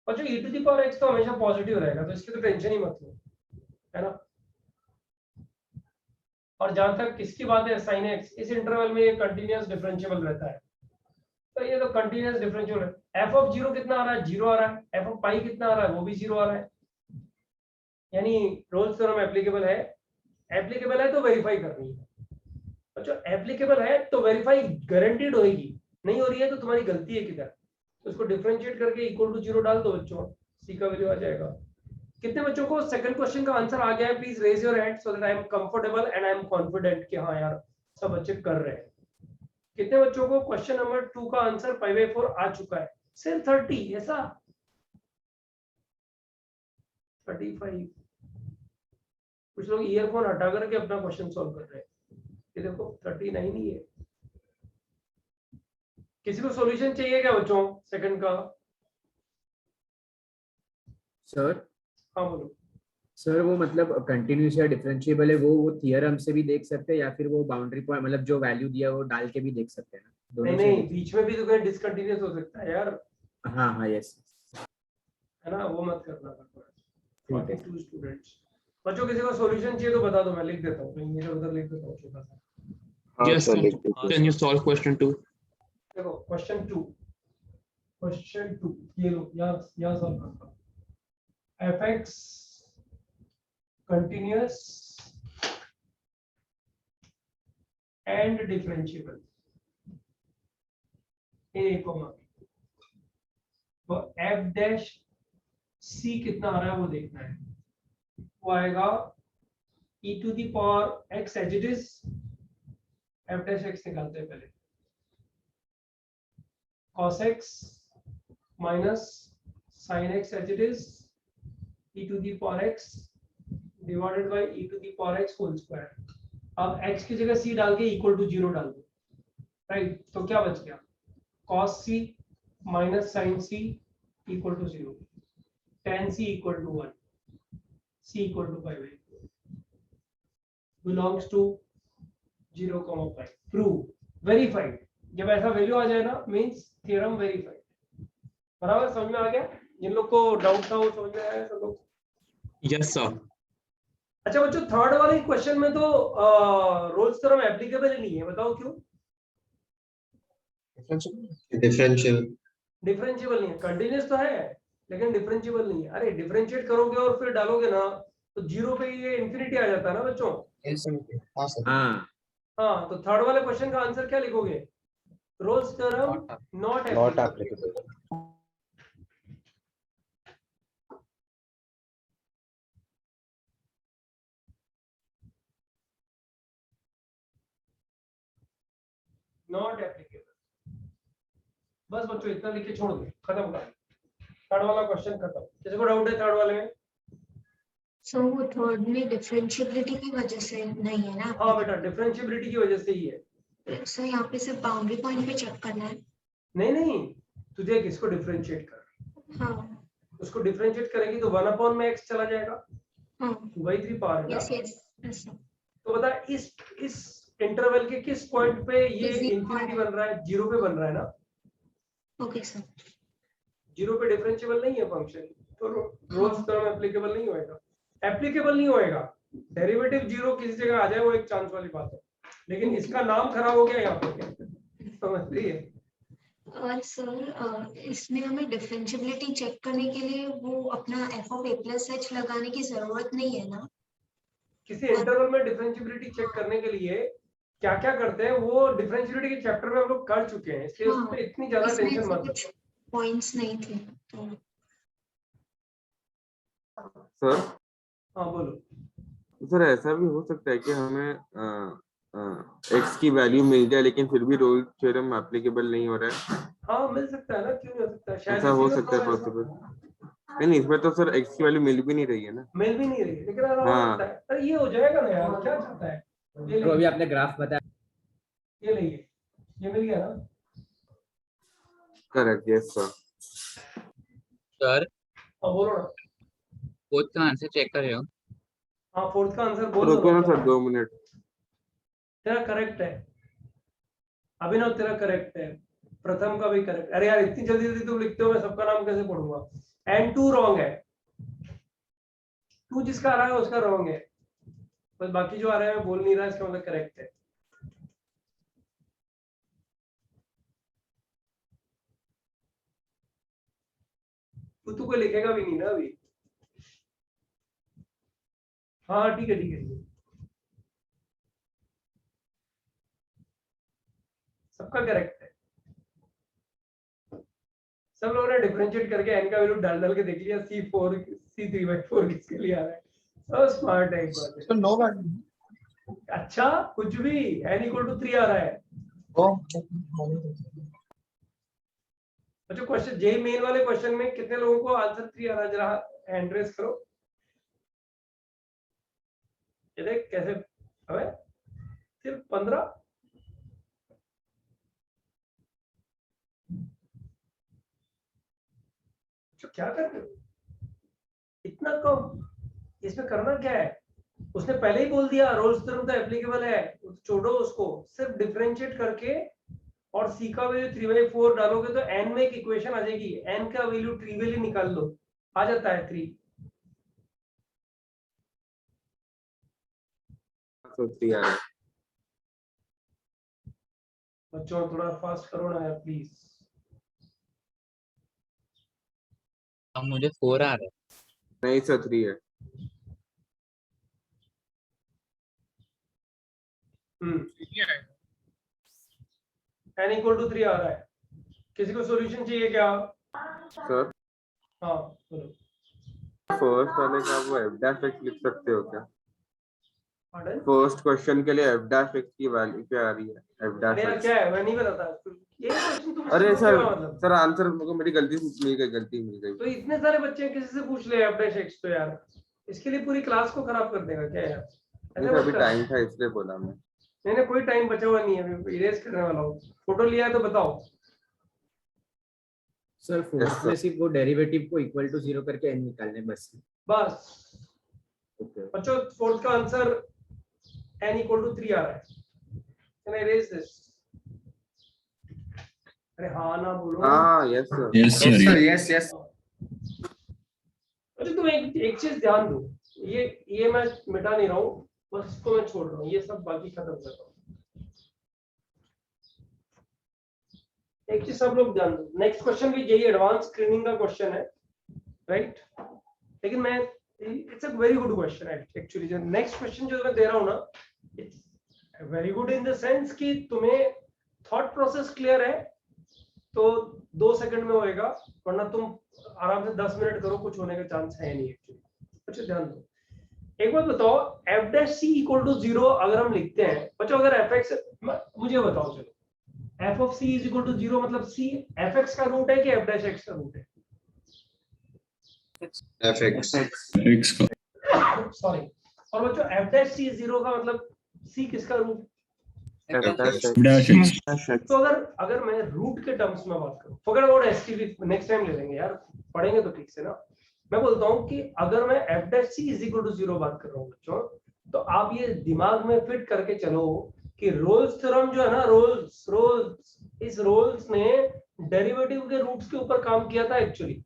और जो e to the power x तो हमेशा पॉजिटिव रहेगा, तो इसकी तो टेंशन ही मत लो, है ना। और जहां तक किसकी बात है sin x, इस इंटरवल में ये कंटीन्यूअस डिफरेंशिएबल रहता है, तो ये तो कंटीन्यूअस डिफरेंशिएबल है। f ऑफ 0 कितना आ रहा है? 0 आ रहा है। f ऑफ पाई कितना आ रहा है? वो भी 0 आ रहा है, यानी रोल्स थ्योरम एप्लीकेबल है तो वेरीफाई करनी है। अच्छा एप्लीकेबल है तो वेरीफाई गारंटीड होगी, नहीं हो रही है तो तुम्हारी गलती है किधर, तो उसको डिफरेंशिएट करके इक्वल टू 0 डाल दो बच्चों, c का वैल्यू आ जाएगा। कितने बच्चों को सेकंड क्वेश्चन का आंसर आ गया है? Please raise your hand so that I am comfortable and I am confident कि हाँ यार सब बच्चे कर रहे हैं। कितने बच्चों को क्वेश्चन नंबर 2 का आंसर π/4 आ चुका है? सिर्फ 30, ऐसा 35। कुछ लोग ईयरफोन हटा करके अपना क्वेश्चन सॉल्व कर रहे हैं, ये देखो 39 ही है। किसी को सॉल्यूशन चाहिए क्या बच्चों सेकंड का? सर हाँ बोलो। सर वो मतलब कंटिन्यूस या डिफरेंशिएबल है, वो थियरम से भी देख सकते हैं या फिर वो बाउंड्री पॉइंट मतलब जो वैल्यू दिया है वो डाल के भी देख सकते हैं ना? दोनों से नहीं बीच में भी तो कहीं डिसकंटिन्यूअस हो सकता है यार। हाँ यस, है ना, वो मत करना। ठीक है। 42 स्टूडेंट्स। बच्चों किसी को सॉल्यूशन चाहिए तो बता दो, मैं लिख देता हूँ, कहीं इधर उधर लिख देता हूँ छोटा सा। Yes, sir. Can you solve question 2? देखो क्वेश्चन 2 ये लो, यहाँ सॉल्व करता हूँ। fx continuous and differentiable in a comma, तो f dash c कितना आ रहा है वो देखना है। वो आएगा e to the power x as it is, f dash x निकालते हैं पहले, cos x minus sin x as it is e to the power x divided by e to the power x whole square। अब x की जगह c डाल के equal to 0 डाल दो, राइट। तो क्या बच गया? cos c minus sin c equal to 0, tan c equal to 1, c equal to 5 belongs to 0,5। Prove, verified. जब ऐसा वैल्यू आ जाए ना मींस थ्योरम वेरीफाइड। बराबर, समझ में आ गया? जिन लोग को डाउट था वो समझ में आया सब लोग? Yes, sir. अच्छा बच्चों थर्ड वाले क्वेश्चन में तो रोल्स थ्योरम एप्लीकेबल ही नहीं है, बताओ क्यों? डिफरेंशियल डिफरेंशिएबल नहीं है, कंटिन्यूस तो है लेकिन डिफरेंशिएबल नहीं है। अरे डिफरेंशिएट करोगे और फिर डालोगे ना तो जीरो पे ये इंफिनिटी आ जाता है ना बच्चों। हाँ हाँ, तो थर्ड वाले क्वेश्चन का आंसर क्या लिखोगे? Rolle's theorem not applicable. Not applicable. बस बच्चों इतना लिख के छोड़ दो, खत्म कर। थर्ड वाला क्वेश्चन खत्म। किसी को डाउट है थर्ड वाले में? सो वो थर्ड में डिफरेंशिएबिलिटी की वजह से नहीं है ना? हाँ बेटा, डिफरेंशिएबिलिटी की वजह से ही है। सो यहाँ पे सिर्फ बाउंड्री पॉइंट पे चेक करना है। नहीं, तुझे किसको डिफरेंशिएट कर, हाँ उसको डिफरेंशिएट करेगी तो 1/x चला जाएगा। हाँ वही 3 पावर है। Yes yes. तो बता इस इंटरवल के किस पॉइंट पे ये इंफिनिटी बन रहा है? जीरो पे बन रहा है ना। Okay sir. जीरो पे डिफरेंशिएबल नहीं है फंक्शन, तो रोल्स थ्योरम एप्लीकेबल नहीं होएगा। एप्लीकेबल नहीं होएगा, डेरिवेटिव जीरो किसी जगह आ जाए वो एक चांस वाली बात है, लेकिन इसका नाम खराब हो गया यहाँ पे, समझ रही है? और सर इसमें हमें डिफरेंशिएबिलिटी चेक करने के लिए वो अपना f(a+h) लगाने की जरूरत नहीं है ना? किसी इंटरवल में डिफरेंशिएबिलिटी चेक करने के लिए क्या क्या करते हैं वो डिफरेंशिएबिलिटी के चैप्टर में हम लोग कर चुके हैं, इसलिए उस पे इतनी ज्यादा टेंशन मत लो। पॉइंट्स नहीं थे तो। सर हाँ बोलो। सर ऐसा भी हो सकता है कि हमें x की वैल्यू मिल जाए लेकिन फिर भी रोल्स थ्योरम एप्लीकेबल नहीं हो रहा है? हाँ मिल सकता है ना, क्यों नहीं हो सकता है? शायद ऐसा हो इसी में सकता है problem पॉसिबल। नहीं इसमें तो सर x की वैल्यू मिल भी नहीं रही है ना। मिल भी नहीं रही, लेकिन ऐसा हो हाँ। सकता है। अरे ये हो जाएगा ना यार, क्या चाहता है? ये तो अभी लीजिए, आपने ग्राफ बताया। ये लीजिए, ये मिल गया ना। Correct, yes sir. सर हाँ बोलो ना। फोर्थ का आंसर चेक कर रहे हो? हाँ फोर्थ का आंसर बोल रुको दो ना ना। Sir 2 minute. तेरा करेक्ट है अभिनव, तेरा करेक्ट है। प्रथम का भी करेक्ट। अरे यार इतनी जल्दी जल्दी तुम लिखते हो, मैं सबका नाम कैसे पढ़ूंगा? एंड 2 रॉन्ग है। 2 जिसका आ रहा है उसका रॉन्ग है, बस बाकी जो आ रहा है मैं बोल नहीं रहा, इसका मतलब करेक्ट है। तू कोई लिखेगा भी नहीं ना अभी। हाँ ठीक है ठीक है। सबका करेक्ट है। सब लोगों ने डिफरेंशिएट करके एन का वैल्यू डाल डाल के देख लिया। C4 C3/4 किसके लिए आ रहा है? सब स्मार्ट है एक बार। तो नो वैल्यू। अच्छा कुछ भी n = 3 आ रहा है। अच्छा क्वेश्चन जे मेन वाले क्वेश्चन में कितने लोगों को आंसर 3 आ रहा है? जरा हैंड रेज करो। ये देख कैसे। अबे सिर्फ 15। क्या कर रहे हो इतना कम? इसमें करना क्या है? उसने पहले ही बोल दिया रोल्स थ्योरम तो एप्लीकेबल है, छोड़ो उसको। सिर्फ डिफरेंशिएट करके और सी का वैल्यू 3/4 डालोगे तो n में एक इक्वेशन आ जाएगी। n का वैल्यू ट्रिवियली निकाल लो, आ जाता है 3। बच्चों थोड़ा फास्ट करो ना यार प्लीज। अब मुझे 4 आ रहा है। नहीं सर 3 है। n = 3 आ रहा है। किसी को सॉल्यूशन चाहिए क्या? सर हाँ बोलो। फर्स्ट वाले का वो f' लिख सकते हो क्या? Pardon? फर्स्ट क्वेश्चन के लिए f' की वैल्यू क्या आ रही है? अरे यार f'। क्या है मैं नहीं बताता। ये क्वेश्चन तुम अरे मुझसे सर पूछो मतलब। सर आंसर को मेरी गलती मिल गई। तो इतने सारे बच्चे किसी से पूछ ले f'(x) तो यार इसके लिए पूरी क्लास को खराब कर देगा क्या यार? ऐसे नहीं मत अभी कर। टाइम था इसलिए बोला मैं। नहीं कोई टाइम बचा हुआ नहीं है, अभी इरेज करने वाला हूँ। फोटो लिया है तो बताओ। सर फोर्थ में सिर्फ वो डेरिवेटिव को इक्वल टू 0 करके n निकालने बस। बस ओके बच्चों फोर्थ का आंसर n = 3 आ रहा है। Can I erase this? अरे हाँ ना बोलो। हाँ यस सर। Yes yes. अच्छा तुम एक चीज ध्यान दो, ये मैं मिटा नहीं रहा हूँ, बस इसको मैं छोड़ रहा हूँ, ये सब बाकी खत्म कर रहा हूँ। एक चीज सब लोग ध्यान दो, नेक्स्ट क्वेश्चन भी यही एडवांस स्क्रीनिंग का क्वेश्चन है, राइट? लेकिन मैं it's a very good question actually. जो नेक्स्ट क्वेश्चन जो मैं दे रहा हूँ ना, it's very good in the sense कि तुम्हें थॉट प्रोसेस क्लियर है तो 2 सेकंड में होएगा, वरना तुम आराम से 10 मिनट करो, कुछ होने का चांस है नहीं एक्चुअली। अच्छा ध्यान दो, एक बात बताओ, F dash C equal to 0 अगर हम लिखते हैं बच्चों, अगर एफ एक्स, मुझे बताओ चलो, F of C is equal to 0 मतलब सी एफ एक्स का रूट है कि एफ डैश एक्स का रूट है? एफ एक्स सॉरी, और बच्चों एफ डैश सी 0 का मतलब सी किसका रूट? तो अगर मैं रूट के टर्म्स में बात करूं, forget about STV, next time ले लेंगे यार, पढ़ेंगे तो ठीक से ना। मैं बोलता हूं कि अगर मैं F dash C is equal to 0 बात कर रहा हूं बच्चों, तो आप ये दिमाग में फिट करके चलो कि रोल्स थ्योरम जो है ना, रोल्स ने डेरिवेटिव के रूट्स के ऊपर काम किया था एक्चुअली।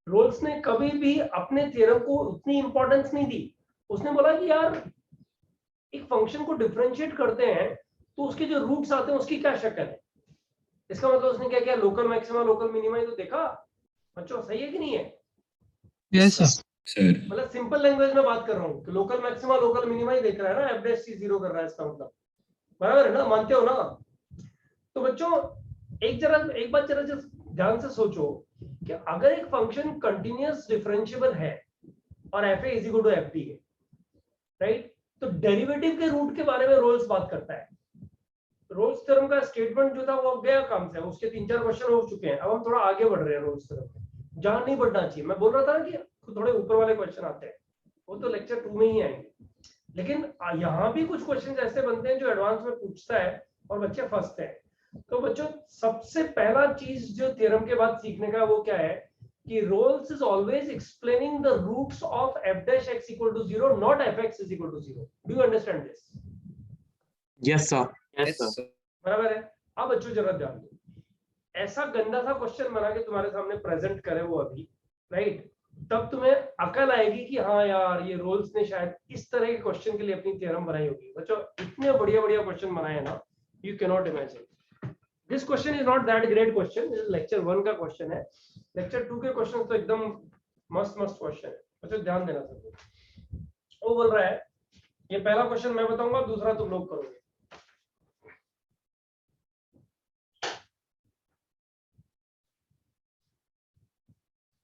रोल्स ने कभी भी अपने थ्योरम को उतनी इंपॉर्टेंस नहीं दी। उसने बोला कि यार एक फंक्शन को डिफरेंशिएट करते हैं तो उसके जो रूट्स आते हैं उसकी क्या शक्ल है। इसका मतलब उसने क्या किया, लोकल मैक्सिमा लोकल मिनिमा ही तो देखा बच्चों, सही है कि नहीं है? Yes sir. मतलब सिंपल लैंग्वेज में बात कर रहा हूँ कि लोकल मैक्सिमा लोकल मिनिमा ही देख रहा है ना, एफ डैश सी 0 कर रहा है, इसका मतलब बराबर है ना, मानते हो ना? तो बच्चों एक बात जरा ध्यान से सोचो कि अगर एक फंक्शन कंटिन्यूअस डिफरेंशिएबल है और F A is equal to F B है, राइट, तो डेरिवेटिव के रूट के बारे में रोल्स बात करता है। रोल्स थ्योरम का स्टेटमेंट जो था वो अब गया काम से, उसके 3-4 क्वेश्चन हो चुके हैं, अब हम थोड़ा आगे बढ़ रहे हैं रोल्स थ्योरम में, जहां नहीं बढ़ना चाहिए। मैं बोल रहा था कि थोड़े ऊपर वाले क्वेश्चन आते हैं, वो तो लेक्चर 2 में ही आएंगे, लेकिन यहाँ भी कुछ क्वेश्चन ऐसे बनते हैं जो एडवांस में पूछता है और बच्चे फंसते हैं। तो बच्चों सबसे पहला चीज जो थ्योरम के बाद सीखने का वो क्या है कि Rolle's is always explaining the roots of F dash X equal to 0, not F X is equal to 0। Do you understand this? Yes, sir. Yes, sir. बराबर है। अब बच्चों जरा ध्यान दो, ऐसा गंदा सा क्वेश्चन बना के तुम्हारे सामने प्रेजेंट करे वो अभी, राइट, तब तुम्हें अकल आएगी कि हाँ यार ये रोल्स ने शायद इस तरह के क्वेश्चन के लिए अपनी थ्योरम बनाई होगी। बच्चों इतने बढ़िया बढ़िया क्वेश्चन बनाए हैं ना, you can not imagine. This question is not that great question, this lecture 1 का क्वेश्चन है। लेक्चर 2 के क्वेश्चन तो एकदम मस्त क्वेश्चन है। बच्चों ध्यान देना सब। वो बोल रहा है, ये पहला क्वेश्चन मैं बताऊंगा, दूसरा तुम लोग करोगे।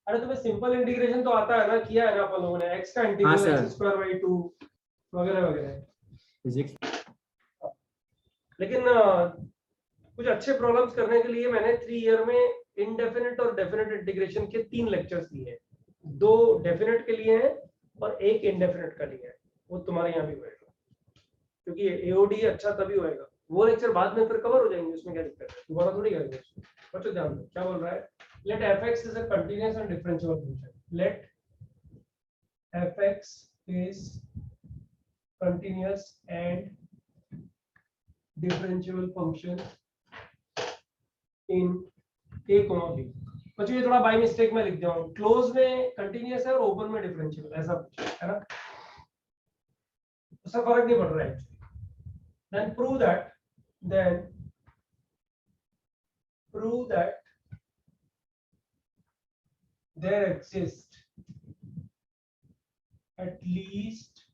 अरे तुम्हें सिंपल इंटीग्रेशन तो आता है ना, किया है ना अपन लोगों ने, x का इंटीग्रल x²/2 वगैरह वगैरह फिजिक्स। लेकिन कुछ अच्छे प्रॉब्लम्स करने के लिए मैंने 3 ईयर में इनडेफिनिट और डेफिनिट इंटीग्रेशन के 3 लेक्चर्स लिए हैं। 2 डेफिनिट के लिए हैं और 1 इनडेफिनिट का लिए है। वो तुम्हारे यहाँ भी होएगा, क्योंकि एओडी अच्छा तभी होएगा। वो लेक्चर बाद में फिर कवर हो जाएंगे, उसमें क्या दिक्कत है, दोबारा थोड़ी करेंगे। बच्चों ध्यान दो क्या बोल रहा है, let fx is a continuous and differentiable function. Let fx is continuous and differentiable function in a, b। बच्चों ये थोड़ा बाय मिस्टेक में लिख दिया हूं, क्लोज में कंटिन्यूअस है और ओपन में डिफरेंशिएबल, ऐसा कुछ है ना, उससे फर्क नहीं पड़ रहा है। Then prove that there exists at least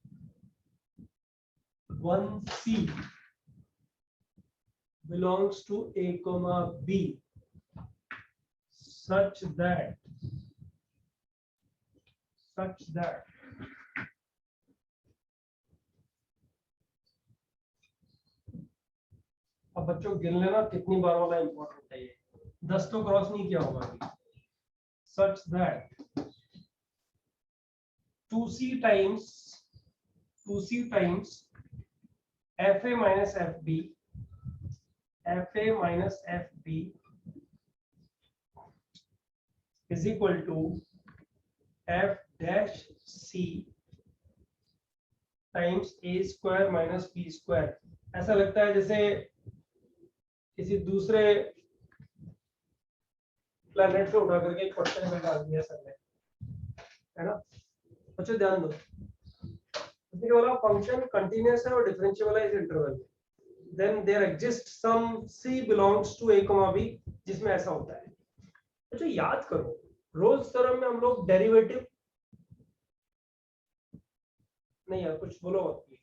one C belongs to A, B such that अब बच्चों गिन लेना कितनी बार वाला इंपॉर्टेंट है ये, 10 तो क्रॉस नहीं किया होगा अभी। Such that 2C times FA minus FB is equal to F dash C times A² minus B²। ऐसा लगता है जैसे किसी दूसरे प्लैनेट से उठा करके एक क्वेश्चन में डाल दिया सर ने, है ना। बच्चों ध्यान दो, बोला फंक्शन कंटीन्यूअस है और डिफरेंशिएबल है इस इंटरवल में, then there exists some C belongs to A, B जिसमें ऐसा होता है। अच्छा याद करो रोल्स थ्योरम में हम लोग डेरिवेटिव नहीं यार कुछ बोलो प्लीज।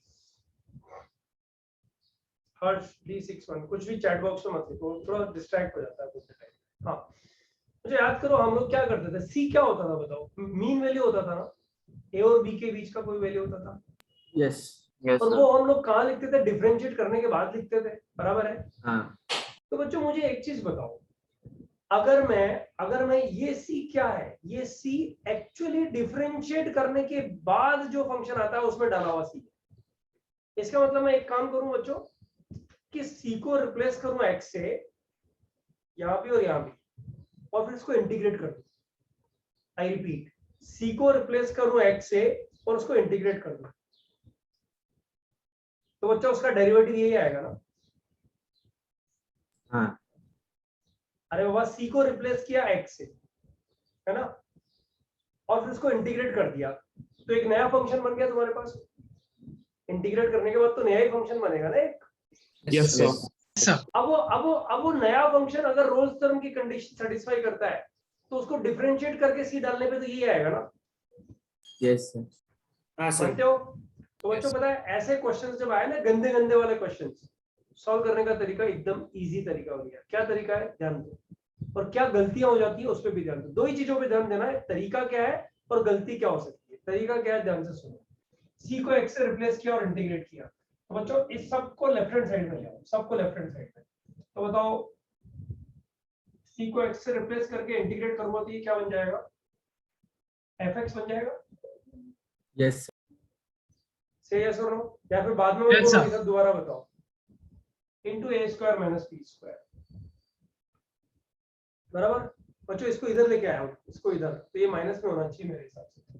हर्ष D61 कुछ भी चैट बॉक्स में मत लिखो, थोड़ा डिस्ट्रैक्ट हो जाता है कुछ टाइम। हाँ मुझे याद करो हम लोग क्या करते थे, सी क्या होता था बताओ? मीन वैल्यू होता था ना, ए और बी के बीच का कोई वैल्यू होता था। यस और वो हम लोग कहाँ लिखते थे? डिफरेंशिएट करने के बाद लिखते थे, बराबर है? हाँ। तो बच्चों मुझे एक चीज बताओ, अगर मैं ये सी क्या है, ये सी एक्चुअली डिफरेंशिएट करने के बाद जो फंक्शन आता है उसमें डाला हुआ सी है। इसका मतलब मैं एक काम करूं बच्चों कि सी को रिप्लेस करूं एक्स से यहां भी और यहां भी, और फिर इसको इंटीग्रेट कर दूं। आई रिपीट, सी को रिप्लेस करूं एक्स से और उसको इंटीग्रेट कर दूं, तो बच्चा उसका डेरिवेटिव यही आएगा ना? हाँ। अरे बाबा सी को रिप्लेस किया एक्स से, है ना, और फिर उसको इंटीग्रेट कर दिया, तो एक नया फंक्शन बन गया तुम्हारे पास। इंटीग्रेट करने के बाद तो नया ही फंक्शन बनेगा ना एक। Yes, sir. अब वो नया फंक्शन अगर रोल्स थ्योरम की कंडीशन सेटिस्फाई करता है तो उसको डिफरेंशिएट करके सी डालने पे तो यही आएगा ना? Yes sir. हाँ सर। समझते हो? तो बच्चों पता है ऐसे क्वेश्चंस जब आए ना, गंदे गंदे वाले क्वेश्चंस, सॉल्व करने का तरीका एकदम इजी तरीका हो गया। क्या तरीका है ध्यान दो, और क्या गलतियां हो जाती है उस पर भी ध्यान दो। दो ही चीजों पे ध्यान देना है, तरीका क्या है और गलती क्या हो सकती है। तरीका क्या है ध्यान से सुनो, सी को एक्स से रिप्लेस किया और इंटीग्रेट किया, तो बच्चों इस सबको लेफ्ट हैंड साइड में ले आओ, सबको लेफ्ट हैंड साइड में। तो बताओ सी को एक्स से रिप्लेस करके इंटीग्रेट करूंगा तो ये क्या बन जाएगा? एफ एक्स बन जाएगा। यस से यस और नो, या फिर बाद में मैं बोलूंगा, दोबारा बताओ। Into A square minus B square, बराबर। बच्चों इसको इधर लेके आया हूँ, इसको इधर, तो ये माइनस में होना चाहिए मेरे हिसाब से,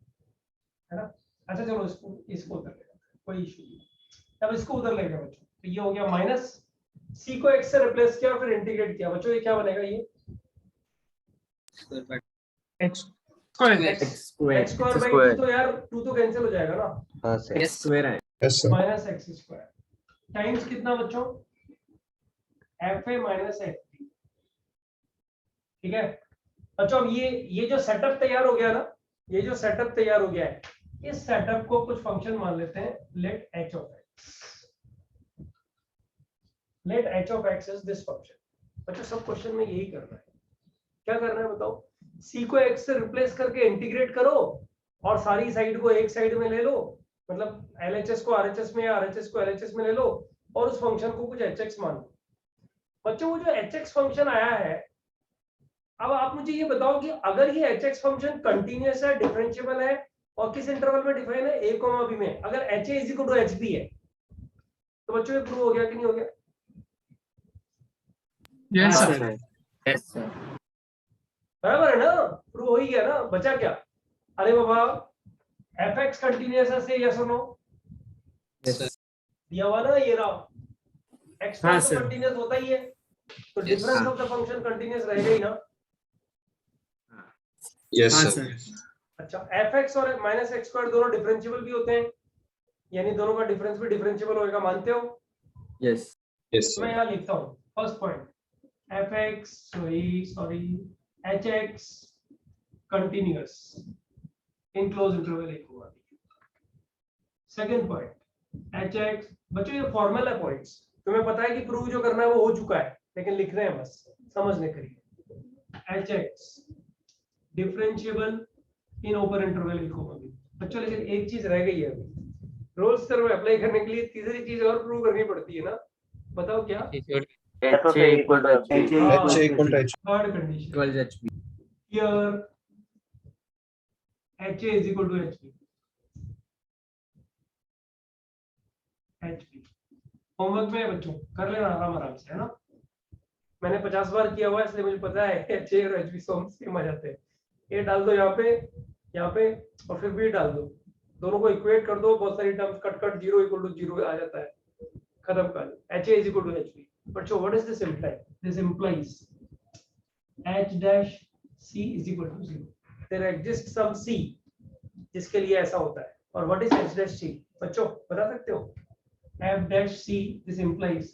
है ना? अच्छा चलो इसको उधर ले, कोई इशू नहीं। अब इसको उधर ले गया बच्चों, तो ये हो गया माइनस, सी को एक्स से रिप्लेस किया फिर इंटीग्रेट किया, बच्चों ये क्या बनेगा? ये एक्स स्क्वायर बाई 2, तो यार 2 तो कैंसिल हो जाएगा ना? हाँ सर। स्क्वायर है। Yes sir. Minus X square times कितना बच्चों? F A minus F B. ठीक है बच्चों, अब ये जो सेटअप तैयार हो गया ना, ये जो सेटअप तैयार हो गया है, इस सेटअप को कुछ फंक्शन मान लेते हैं, let H of X. Let H of X is this function. बच्चों सब क्वेश्चन में यही करना है। क्या करना है बताओ? सी को एक्स से रिप्लेस करके इंटीग्रेट करो और सारी साइड को एक साइड में ले लो, मतलब एलएचएस को आरएचएस में या आरएचएस को एलएचएस में ले लो, और उस फंक्शन को कुछ एचएक्स मान लो। बच्चों वो जो एचएक्स फंक्शन आया है, अब आप मुझे ये बताओ कि अगर ये एचएक्स फंक्शन कंटीन्यूअस है, डिफरेंशिएबल है, और किस इंटरवल में डिफाइन है? a, b में। अगर ha is equal to hb है तो बच्चों ये प्रूव हो गया कि नहीं हो गया? Yes sir. Yes sir. बराबर है ना? प्रूव हो ही गया ना, बचा क्या? अरे बाबा fx कंटीन्यूअस है, से यस और नो? दिया हुआ ना, ये रहा x तो कंटीन्यूअस होता ही है, तो difference of the function continuous रहेगा ही ना? Yes sir. अच्छा fx और माइनस एक्स स्क्वायर दोनों डिफरेंशिएबल भी होते हैं, यानी दोनों का डिफरेंस भी डिफरेंशिएबल होएगा, मानते हो? यस यस मैं यहाँ लिखता हूँ first point, fx sorry hx continuous in close interval एक होगा। सेकंड पॉइंट hx, बच्चों ये फॉर्मल है पॉइंट्स, तुम्हें पता है कि प्रूव जो करना है वो हो चुका है, लेकिन लिख रहे हैं बस, समझने के लिए। hx differentiable in open interval equal. बच्चों लेकिन एक चीज रह गई है अभी, रोल्स थ्योरम में अप्लाई करने के लिए तीसरी चीज और प्रूव करनी पड़ती है ना, बताओ क्या? Third condition here HA is equal to HP। Homework में है बच्चों, कर लेना आराम से, है ना? मैंने 50 बार किया हुआ है, इसलिए मुझे पता है HA और HB सेम आ जाते हैं। ये डाल दो यहाँ पे और फिर भी डाल दो, दोनों को इक्वेट कर दो, बहुत सारी टर्म्स कट 0 इक्वल टू 0 आ जाता है, खत्म कर। HA is equal to HB। बच्चों what is this imply? This implies H dash C is equal to 0। There exist some C जिसके लिए ऐसा होता है, और what is H dash C? बच्चों बता सकते हो? F dash C, this implies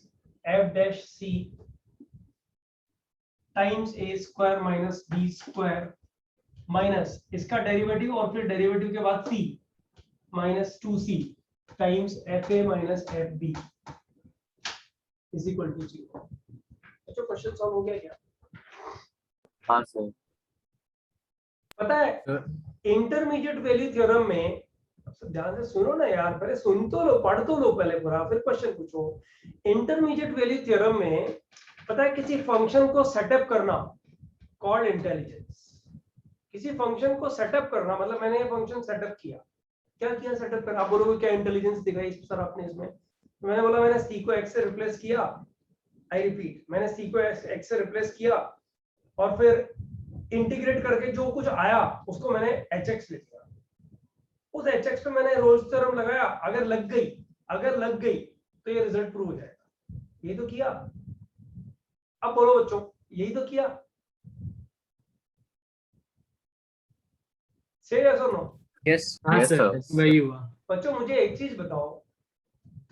F dash C times A square minus B square minus इसका डेरिवेटिव और फिर डेरिवेटिव के बाद C minus 2c times F A minus F B is equal to 0। अच्छा क्वेश्चन सॉल्व हो गया क्या? हाँ सर। पता है इंटरमीडिएट वैल्यू थ्योरम में, ध्यान से सुनो ना यार, पहले सुन तो लो, पढ़ तो लो पहले पूरा, फिर क्वेश्चन पूछो। इंटरमीडिएट वैल्यू थ्योरम में पता है किसी फंक्शन को सेटअप करना कॉल्ड इंटेलिजेंस। किसी फंक्शन को सेटअप करना मतलब मैंने ये फंक्शन सेटअप किया, क्या किया सेटअप कर, आप बोलोगे क्या इंटेलिजेंस दिखाई सर आपने इसमें? तो मैंने बोला मैंने सी को एक्स से रिप्लेस किया, आई रिपीट मैंने सी को एक्स से रिप्लेस किया और फिर इंटीग्रेट करके जो कुछ आया उसको मैंने एच एक्स लिख दिया। उस एच एक्स पे मैंने रोल्स थ्योरम लगाया, अगर लग गई तो ये रिजल्ट प्रूव हो जाएगा। यही तो किया। अब बोलो बच्चों, यही तो किया। से यस और नो? यस सर, वही हुआ। बच्चों मुझे एक चीज बताओ,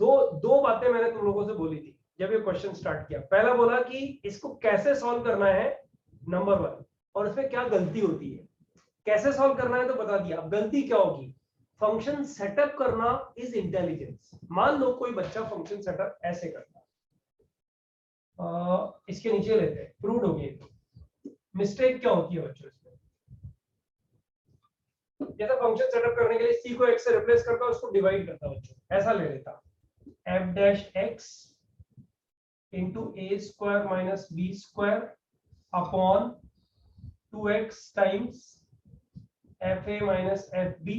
दो बातें मैंने तुम लोगों से बोली थी जब ये क्वेश्चन स्टार्ट किया। पहला बोला कि इसको कैसे सॉल्व करना है नंबर 1, और इसमें क्या गलती होती है। कैसे सॉल्व करना है तो बता दिया, अब गलती क्या होगी? फंक्शन सेटअप करना इज इंटेलिजेंस। मान लो कोई बच्चा फंक्शन सेटअप ऐसे करता है, इसके नीचे लेते हैं, प्रूव्ड हो गई। मिस्टेक क्या होती है बच्चों इसमें? जैसे फंक्शन सेटअप करने के लिए सी को एक्स से रिप्लेस करता, उसको डिवाइड करता बच्चों, ऐसा ले लेता F dash X into A square minus B square upon 2x times F A minus F B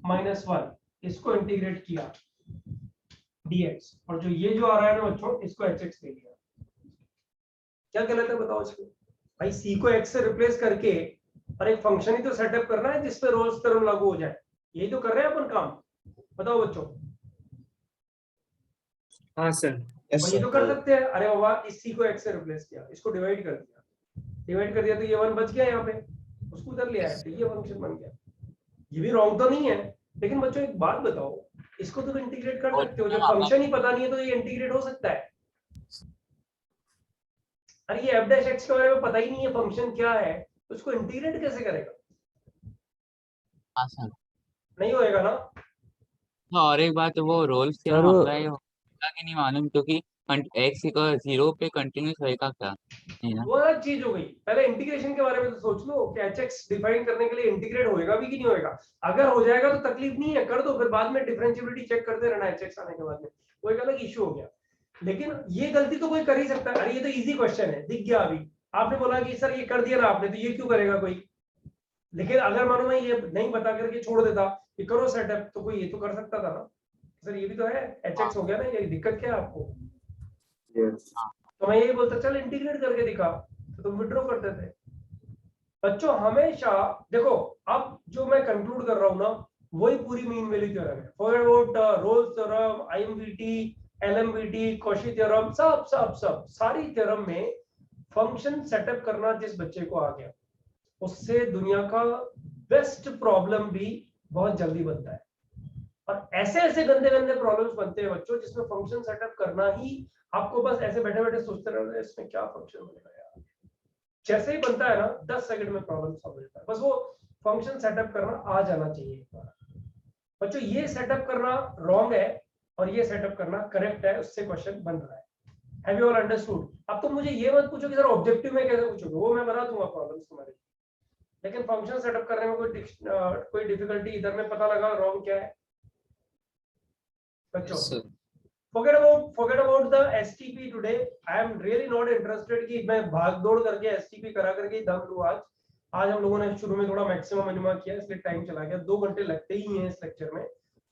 minus 1, इसको इंटीग्रेट किया dx, और जो ये जो आ रहा है ना बच्चों, इसको hx ले लिया। क्या गलत है बताओ इसमें? भाई c को x से रिप्लेस करके और एक फंक्शन ही तो सेटअप करना है जिसपे रोल्स थ्योरम लागू हो जाए, यही तो कर रहे हैं अपन काम। बताओ बच्चों। हाँ सर। ये तो कर सकते हैं। अरे बाबा, इस c को x से रिप्लेस किया, इसको डिवाइड कर दिया तो ये 1 बच गया यहाँ पे, उसको उधर ले आया तो ये फंक्शन बन गया। ये भी रॉन्ग तो नहीं है, लेकिन बच्चों एक बात बताओ, इसको तो इंटीग्रेट कर सकते हो, जब फंक्शन ही पता नहीं है तो ये इंटीग्रेट हो सकता है? अरे ये एफ डैश एक्स के बारे में पता ही नहीं है फंक्शन क्या है, तो उसको इंटीग्रेट कैसे करेगा? हाँ सर। नहीं होएगा ना। और एक बात, वो रोल्स थ्योरम अप्लाई होगा कि नहीं मालूम, क्योंकि एक्स इक्वल 0 पे कंटिन्यूस रहेगा क्या? नहीं ना, वो अलग चीज हो गई। पहले इंटीग्रेशन के बारे में तो सोच लो कि hx डिफाइन करने के लिए इंटीग्रेट होएगा भी कि नहीं होएगा। अगर हो जाएगा तो तकलीफ नहीं है, कर दो, फिर बाद में डिफरेंशिएबिलिटी चेक करते रहना hx आने के बाद में, वो एक अलग इशू हो गया। लेकिन ये गलती तो कोई कर ही सकता है। अरे ये तो इजी क्वेश्चन है, दिख गया अभी, आपने बोला कि सर ये कर दिया ना आपने, तो ये क्यों करेगा कोई? लेकिन अगर मानो मैं ये नहीं बता करके छोड़ देता कि करो सेटअप, तो कोई ये तो कर सकता था ना, सर ये भी तो है, hx हो गया ना, ये दिक्कत क्या है आपको? तो मैं यही बोलता चल इंटीग्रेट करके दिखा, तो तुम विड्रॉ करते थे। बच्चों हमेशा देखो, अब जो मैं कंक्लूड कर रहा हूं ना, वही पूरी मीन वैल्यू थ्योरम है। Forget about Rolle's theorem, IMVT, LMVT, Cauchy theorem, सब सारी थ्योरम में फंक्शन सेटअप करना जिस बच्चे को आ गया, उससे दुनिया का बेस्ट प्रॉब्लम भी बहुत जल्दी बनता है। और ऐसे ऐसे गंदे गंदे प्रॉब्लम्स बनते हैं बच्चों जिसमें फंक्शन सेटअप करना ही आपको बस ऐसे बैठे बैठे सोचते रहोगे इसमें क्या फंक्शन बनेगा यार। जैसे ही बनता है ना 10 सेकंड में प्रॉब्लम सॉल्व हो जाता है। बस वो फंक्शन सेटअप करना आ जाना चाहिए एक बार। बच्चों ये सेटअप करना रॉन्ग है और ये सेटअप करना करेक्ट है, उससे क्वेश्चन बन रहा है। Have you all understood? अब तो मुझे ये मत पूछो कि सर ऑब्जेक्टिव में कैसे पूछोगे, वो मैं बना दूंगा प्रॉब्लम्स तुम्हारे, लेकिन फंक्शन सेटअप करने में कोई डिफिकल्टी इधर में पता लगा रॉन्ग क्या है बच्चों? Forget about the STP today. I am really not interested कि मैं भाग दौड़ करके STP करा करके दम लूं। आज हम लोगों ने शुरू में थोड़ा मैक्सिमम मिनिमम किया, इसलिए टाइम चला गया, 2 घंटे लगते ही हैं इस लेक्चर में,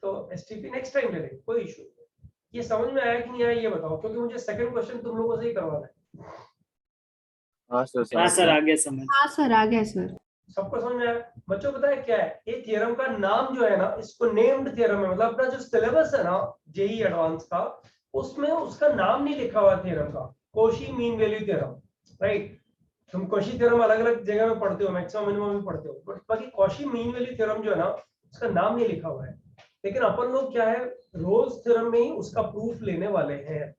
तो STP नेक्स्ट टाइम ले लेंगे, कोई इशू नहीं। ये समझ में आया कि नहीं आया ये बताओ, क्योंकि मुझे सेकंड क्वेश्चन तुम लोगों से ही करवाना है। हाँ सर आ गया समझ। हाँ सर आ गया सर। सबको समझ में आया? बच्चों पता है क्या है, ये थ्योरम का नाम जो है ना, इसको नेम्ड थ्योरम है, मतलब अपना जो सिलेबस है ना जेई एडवांस का, उसमें उसका नाम नहीं लिखा हुआ थ्योरम का, Cauchy mean value theorem, right? तुम कॉशी थ्योरम अलग अलग जगह में पढ़ते हो, मैक्सिमम मिनिमम में पढ़ते हो, बट बाकी कॉशी मीन वैल्यू थ्योरम जो है ना, उसका नाम नहीं लिखा हुआ है। लेकिन अपन लोग क्या है, रोज थ्योरम में ही उसका प्रूफ लेने वाले हैं,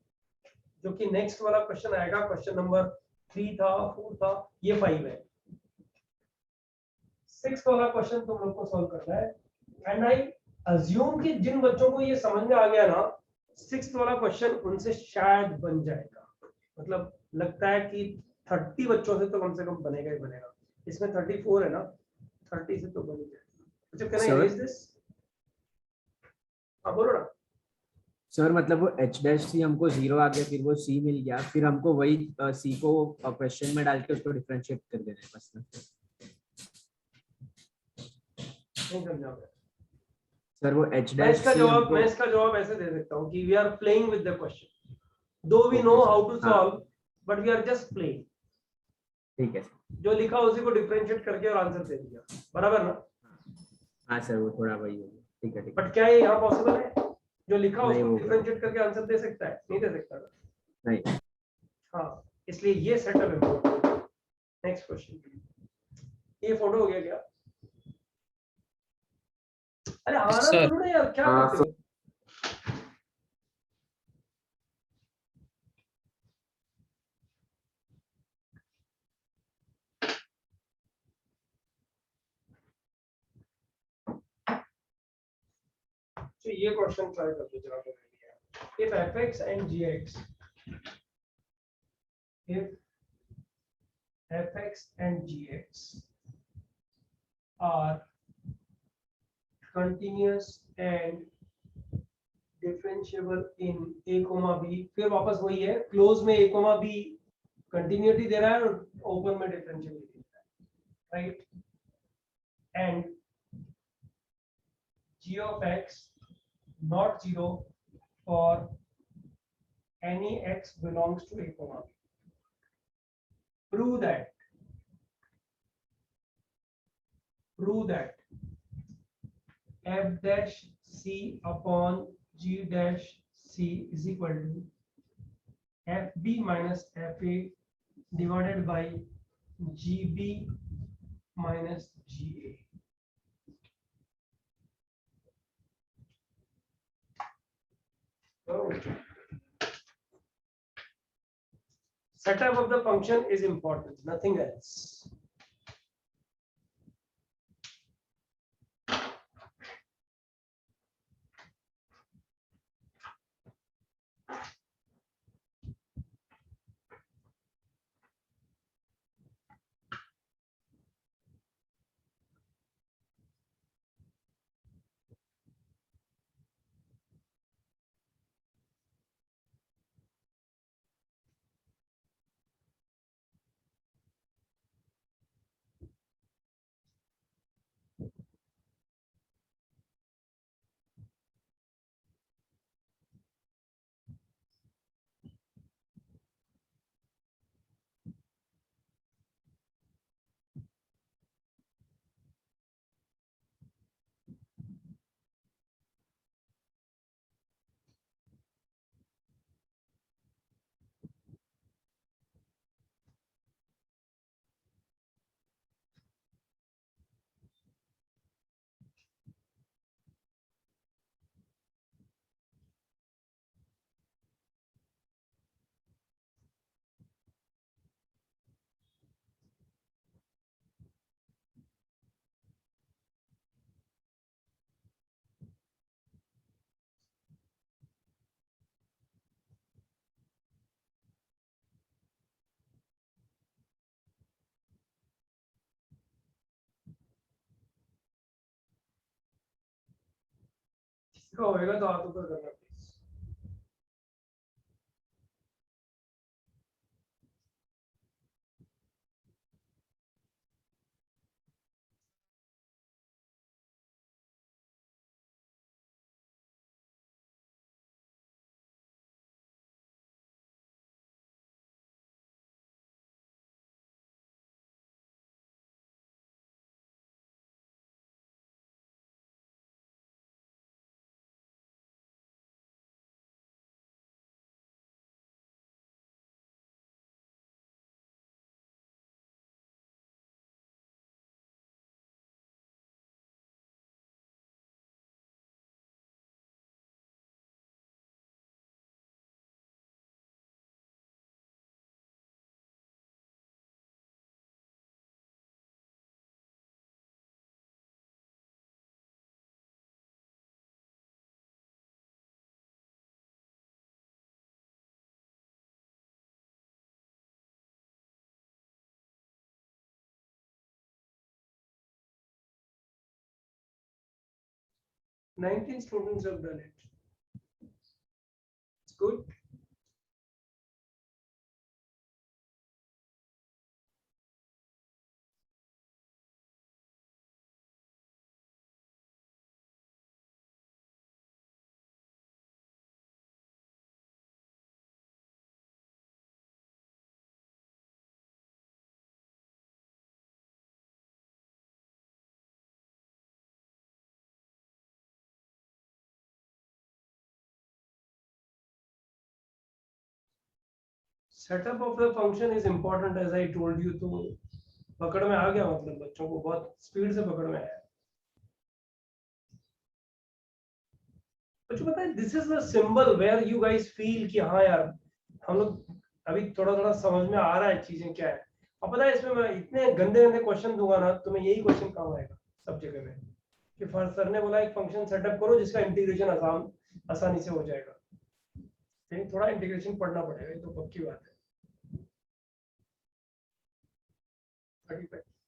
जो कि नेक्स्ट वाला क्वेश्चन आएगा, क्वेश्चन नंबर 3 था, 4 था, ये 5 है। 6 वाला क्वेश्चन तुम लोग को सॉल्व करना है। एंड आई अज्यूम कि जिन बच्चों को ये समझ में आ गया ना, 6 वाला क्वेश्चन उनसे शायद बन जाएगा, मतलब लगता है कि 30 बच्चों से तो कम से कम बनेगा ही बनेगा। इसमें 34 है ना, 30 से तो बन ही जाएगा। अच्छा, कैन आई रेज दिस? हाँ बोलो ना सर। मतलब वो एच डैश सी हमको 0 आ गया, फिर वो सी मिल गया, फिर हमको वही सी को क्वेश्चन में डाल के उसको डिफरेंशिएट कर देना है बस ना। नहीं समझा सर वो एच मैं डैश इसका सी जवाब हमको, मैं इसका जवाब ऐसे दे सकता हूँ कि we are playing with the question, though we know how to solve, but we are just playing. ठीक है सर, जो लिखा उसी को डिफरेंशिएट करके और आंसर दे दिया, बराबर ना? हाँ सर वो थोड़ा वही हो गया। ठीक है ठीक है। बट क्या ये यहाँ पॉसिबल है? जो लिखा नहीं उसको होगा। डिफरेंशिएट करके आंसर दे सकता है? नहीं दे सकता ना? नहीं। हाँ, इसलिए ये सेटअप है। नेक्स्ट क्वेश्चन, ये फोटो हो गया क्या? अरे हाँ ना बोलो ना यार, क्या करते हो? तो ये क्वेश्चन ट्राई कर दो जरा। If fx and gx, if fx and gx are continuous and differentiable in a, b, फिर वापस वही है, क्लोज में a, b कंटिन्यूटी दे रहा है और ओपन में डिफरेंशिएबिलिटी दे रहा है, right? And g of x not 0 for any x belongs to a, b. Prove that f dash c upon g dash c is equal to fb minus fa divided by gb minus ga. So, setup of the function is important, nothing else. होएगा तो आप ऊपर करना। 19 students have done it. It's good. Setup of the function is important as I told you. तो पकड़ में आ गया, मतलब बच्चों को बहुत स्पीड से पकड़ में आया। बच्चों पता है, this is the symbol where you guys feel कि हाँ यार हम लोग अभी थोड़ा थोड़ा समझ में आ रहा है चीजें क्या है। और पता है इसमें मैं इतने गंदे गंदे क्वेश्चन दूंगा ना, तुम्हें यही क्वेश्चन काम आएगा सब जगह में कि सर ने बोला एक फंक्शन सेटअप करो जिसका इंटीग्रेशन आसानी से हो जाएगा। लेकिन थोड़ा इंटीग्रेशन पढ़ना पड़ेगा, तो पक्की बात है।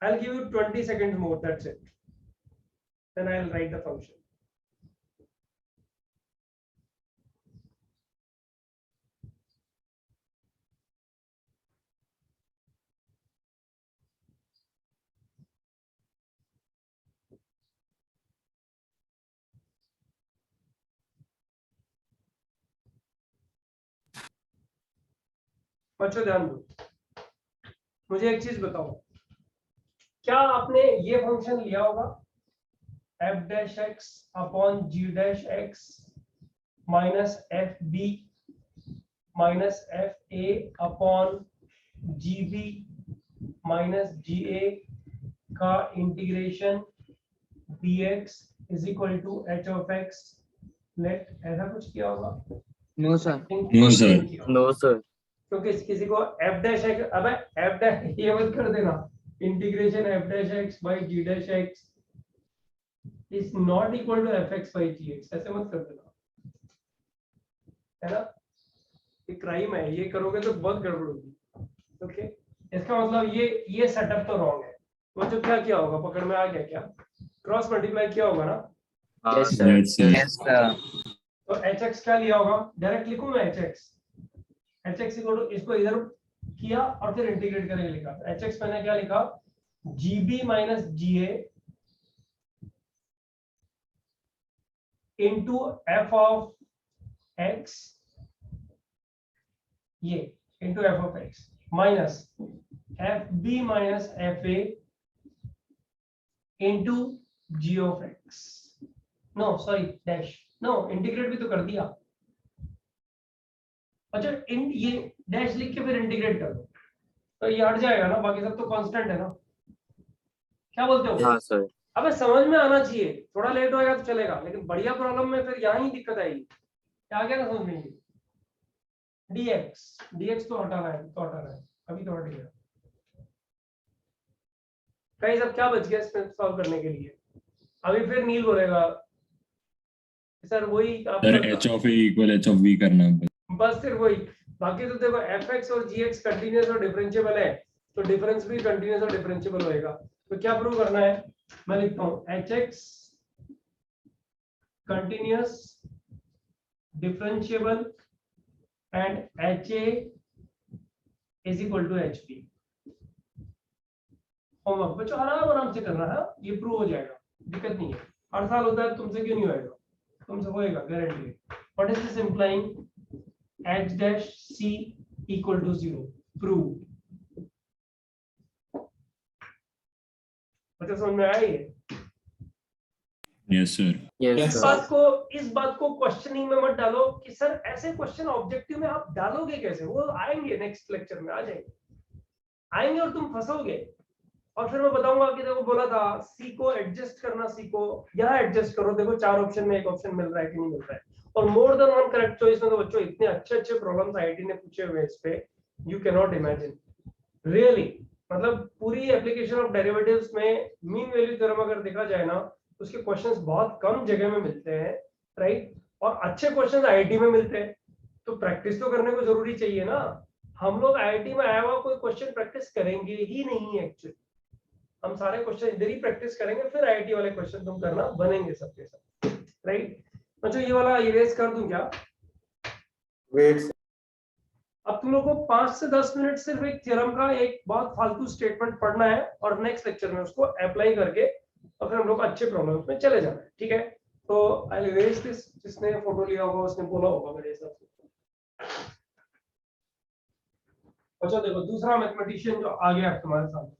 I'll give you 20 seconds more, that's it. Then I'll write the function. बच्चों ध्यान दो, मुझे एक चीज बताओ, क्या आपने ये फंक्शन लिया होगा f dash x upon g dash x minus F B minus F A upon G B minus G A का integration dx is equal to h of x let, ऐसा कुछ किया होगा? No sir. No sir. No sir. तो किसी को f dash x, अब f dash ये मत कर देना, integration f dash x by g dash x is not equal to fx by gx, ऐसे मत कर देना, है ना? ये क्राइम है, ये करोगे तो बहुत गड़बड़ होगी। ओके, इसका मतलब ये सेटअप तो रॉन्ग है। तो जो क्या किया होगा, पकड़ में आ गया क्या? क्रॉस मल्टीप्लाई किया होगा ना? Yes sir. तो hx क्या लिया होगा? डायरेक्ट लिखूं मैं hx इक्वल टू, इसको इधर किया और फिर इंटीग्रेट करके लिखा। hx मैंने क्या लिखा? gb minus ga into f of x, ये into f of x minus fb minus fa into g of x। No sorry dash, no integrate भी तो कर दिया। अच्छा, ये डैश लिख के फिर इंटीग्रेट कर दो तो ये हट जाएगा ना, बाकी सब तो कांस्टेंट है ना। क्या बोलते हो? हाँ सर। अबे समझ में आना चाहिए, थोड़ा लेट होएगा तो चलेगा, लेकिन बढ़िया प्रॉब्लम में फिर यहाँ ही दिक्कत आएगी। क्या आ गया ना समझ में? dx तो हटाना है, तो हटाना है, अभी तो हट गया। कहीं सब क्या बच गया इसमें सॉल्व करने के लिए? अभी फिर नील बोलेगा सर वही sir h of a equal h of v करना, बस सिर्फ वही। बाकी तो देखो fx और gx कंटीन्यूअस और डिफरेंशिएबल है, तो डिफरेंस भी कंटीन्यूअस और डिफरेंशिएबल होएगा। तो क्या प्रूव करना है? मैं लिखता हूँ hx continuous differentiable and ha is equal to hp। Homework बच्चों आराम से करना है, ये प्रूव हो जाएगा, दिक्कत नहीं है। हर साल होता है, तुमसे क्यों नहीं होएगा? तुमसे होएगा guarantee. What is this implying? h dash c equal to 0, prove। मतलब समझ में आई है? Yes sir. इस बात को क्वेश्चनिंग में मत डालो कि सर ऐसे क्वेश्चन ऑब्जेक्टिव में आप डालोगे कैसे, वो आएंगे नेक्स्ट लेक्चर में, आएंगे और तुम फंसोगे। और फिर मैं बताऊंगा कि देखो बोला था सी को एडजस्ट करना, सी को यहाँ एडजस्ट करो। देखो 4 ऑप्शन में एक ऑप्शन मिल रहा है कि नहीं मिल रहा है, और more than one correct choice में तो बच्चों इतने अच्छे प्रॉब्लम्स आईआईटी ने पूछे हुए इस पे, you can not imagine really. मतलब पूरी एप्लीकेशन ऑफ डेरिवेटिव्स में मीन वैल्यू थ्योरम अगर देखा जाए ना, उसके क्वेश्चंस बहुत कम जगह में मिलते हैं, राइट? और अच्छे क्वेश्चंस आईआईटी में मिलते हैं, तो प्रैक्टिस तो करने को जरूरी चाहिए ना। हम लोग आईआईटी में आया हुआ कोई क्वेश्चन प्रैक्टिस करेंगे ही नहीं एक्चुअली, हम सारे क्वेश्चन इधर ही प्रैक्टिस करेंगे, फिर आईआईटी वाले क्वेश्चन तुम करना बनेंगे सबके सब। राइट। अच्छा ये वाला इरेज कर दूं क्या? वेट, अब तुम लोग को 5 से 10 मिनट सिर्फ एक थ्योरम का एक बहुत फालतू स्टेटमेंट पढ़ना है और नेक्स्ट लेक्चर में उसको अप्लाई करके और फिर हम लोग अच्छे प्रॉब्लम्स में चले जाना है, ठीक है? तो आई विल इरेज दिस, जिसने फोटो लिया होगा उसने बोला होगा मेरे हिसाब से। अच्छा देखो दूसरा मैथमेटिशियन जो आ गया तुम्हारे सामने,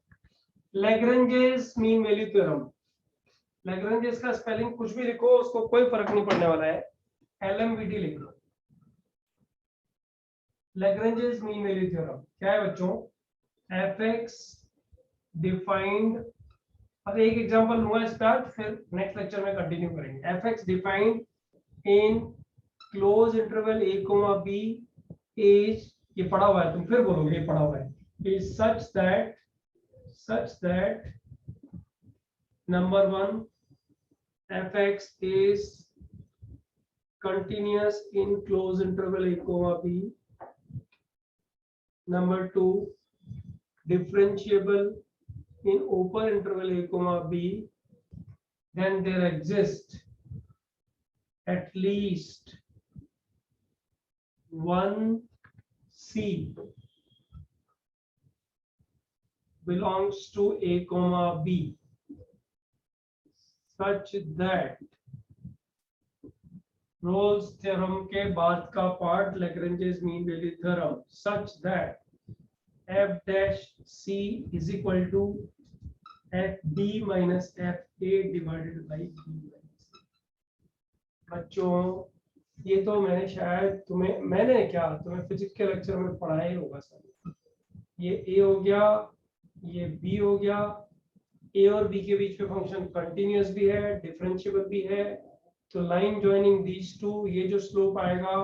Lagrange's mean value theorem. Lagrange's का स्पेलिंग कुछ भी लिखो, उसको कोई फर्क नहीं पड़ने वाला है, LMVT लिख लो। लैग्रेंजेस मीन वैल्यू थ्योरम क्या है बच्चों? fx डिफाइंड, अब एक एग्जांपल लूंगा स्टार्ट, फिर नेक्स्ट लेक्चर में कंटिन्यू करेंगे। fx defined in close interval a, b is, ये पढ़ा हुआ है, तुम फिर बोलोगे ये पढ़ा हुआ है, is such that number 1 fx is continuous in closed interval a, b. Number 2, differentiable in open interval a, b. Then there exists at least one c belongs to a, b, such that Rolle's theorem के बाद का part Lagrange's mean value theorem, such that f dash c is equal to fb minus fa divided by b minus c। बच्चों ये तो मैंने शायद तुम्हें physics के लेक्चर में पढ़ाया ही होगा सर। ये a हो गया, ये b हो गया, a और b के बीच में फंक्शन कंटिन्यूअस भी है, डिफरेंशिएबल भी है, तो लाइन ज्वाइनिंग दीज टू, ये जो स्लोप आएगा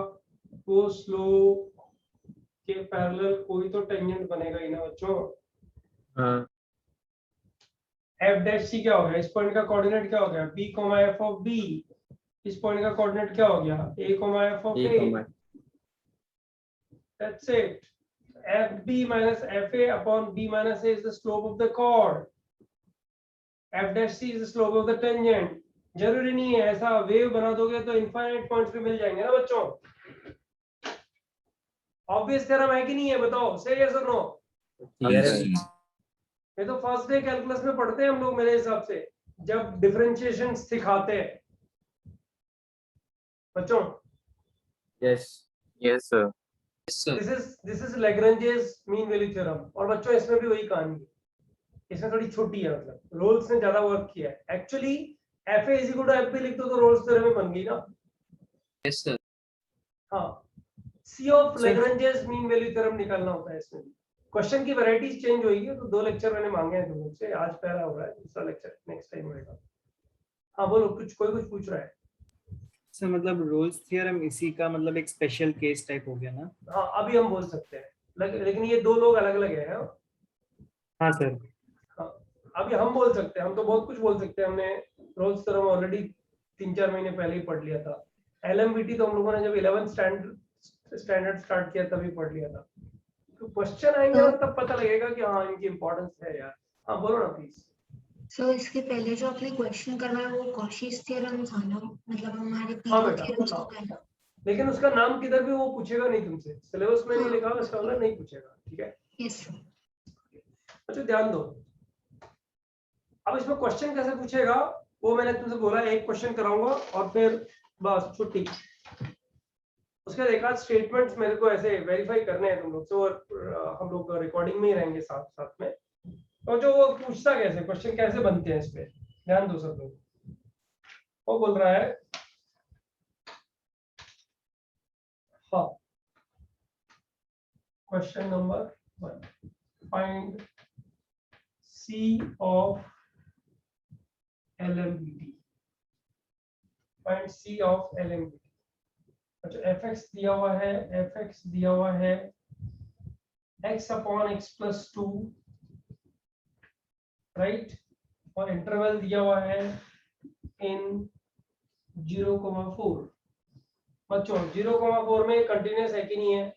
वो स्लोप के पैरेलल कोई तो टेंजेंट बनेगा ही ना बच्चों। हाँ। f डैश c क्या हो गया? इस पॉइंट का कोऑर्डिनेट क्या हो गया? b, f of b। इस पॉइंट का कोऑर्डिनेट क्या हो गया? a, f of a। That's it. fb minus fa upon b minus a is the slope of the chord. f dash c is the slope of the tangent. जरूरी नहीं है ऐसा wave बना दोगे तो इनफाइनाइट पॉइंट्स भी मिल जाएंगे ना बच्चों। ऑब्वियस थ्योरम है कि नहीं है बताओ, से यस और नो? ये तो फर्स्ट डे कैलकुलस में पढ़ते हैं हम लोग मेरे हिसाब से, जब डिफरेंशिएशन सिखाते हैं बच्चों। Yes sir. This is Lagrange's mean value theorem. और बच्चों इसमें भी वही कहानी है, इसमें थोड़ी छोटी है, मतलब रोल्स ने ज्यादा वर्क किया है। Actually fa is equal to fb लिख दो तो रोल्स थ्योरम में बन गई ना। Yes sir. हाँ, c of Lagrange's mean value theorem निकालना होता है इसमें। क्वेश्चन की वैरायटीज चेंज होगी, तो 2 लेक्चर मैंने मांगे हैं तुम लोग से, आज पहला हो रहा है, दूसरा लेक्चर नेक्स्ट टाइम होगा। हाँ बोलो, कोई कुछ पूछ रहा है सर? मतलब रोल्स थ्योरम इसी का मतलब एक स्पेशल केस टाइप हो गया ना? हाँ अभी हम बोल सकते हैं, लेकिन ये 2 लोग अलग अलग है। हाँ सर। हाँ अभी हम बोल सकते हैं, हम तो बहुत कुछ बोल सकते हैं। हमने रोल्स थ्योरम ऑलरेडी 3-4 महीने पहले ही पढ़ लिया था। LMVT तो हम लोगों ने जब 11th स्टैंडर्ड स्टार्ट किया तभी पढ़ लिया था। तो क्वेश्चन आएंगे और तब पता लगेगा कि हाँ इनकी इंपॉर्टेंस है यार। हाँ बोलो ना प्लीज। सो इसके पहले जो आपने क्वेश्चन करवाया वो कॉशीस थ्योरम था ना, मतलब हमारे हाँ तीनों बेटा, थ्योरम्स हाँ। हो गए ना। लेकिन उसका नाम किधर भी वो पूछेगा नहीं तुमसे, सिलेबस में नहीं लिखा हुआ इसका मतलब नहीं पूछेगा, ठीक है? यस। अच्छा ध्यान दो, अब इसमें क्वेश्चन कैसे पूछेगा वो मैंने तुमसे बोला, एक क्वेश्चन कराऊंगा और फिर बस छुट्टी। उसके बाद एक आध स्टेटमेंट्स मेरे को ऐसे वेरीफाई करने हैं तुम लोग से, और हम लोग रिकॉर्डिंग में ही रहेंगे साथ साथ में। तो जो वो पूछता कैसे, क्वेश्चन कैसे बनते हैं इस पे ध्यान दो सब लोग। वो बोल रहा है, हाँ question number 1, find C of LMVT। Find C of LMVT। अच्छा fx दिया हुआ है, fx दिया हुआ है x upon x plus 2, right, और इंटरवल दिया हुआ है इन 0,4। बच्चों 0,4 में कंटिन्यूअस है कि नहीं है?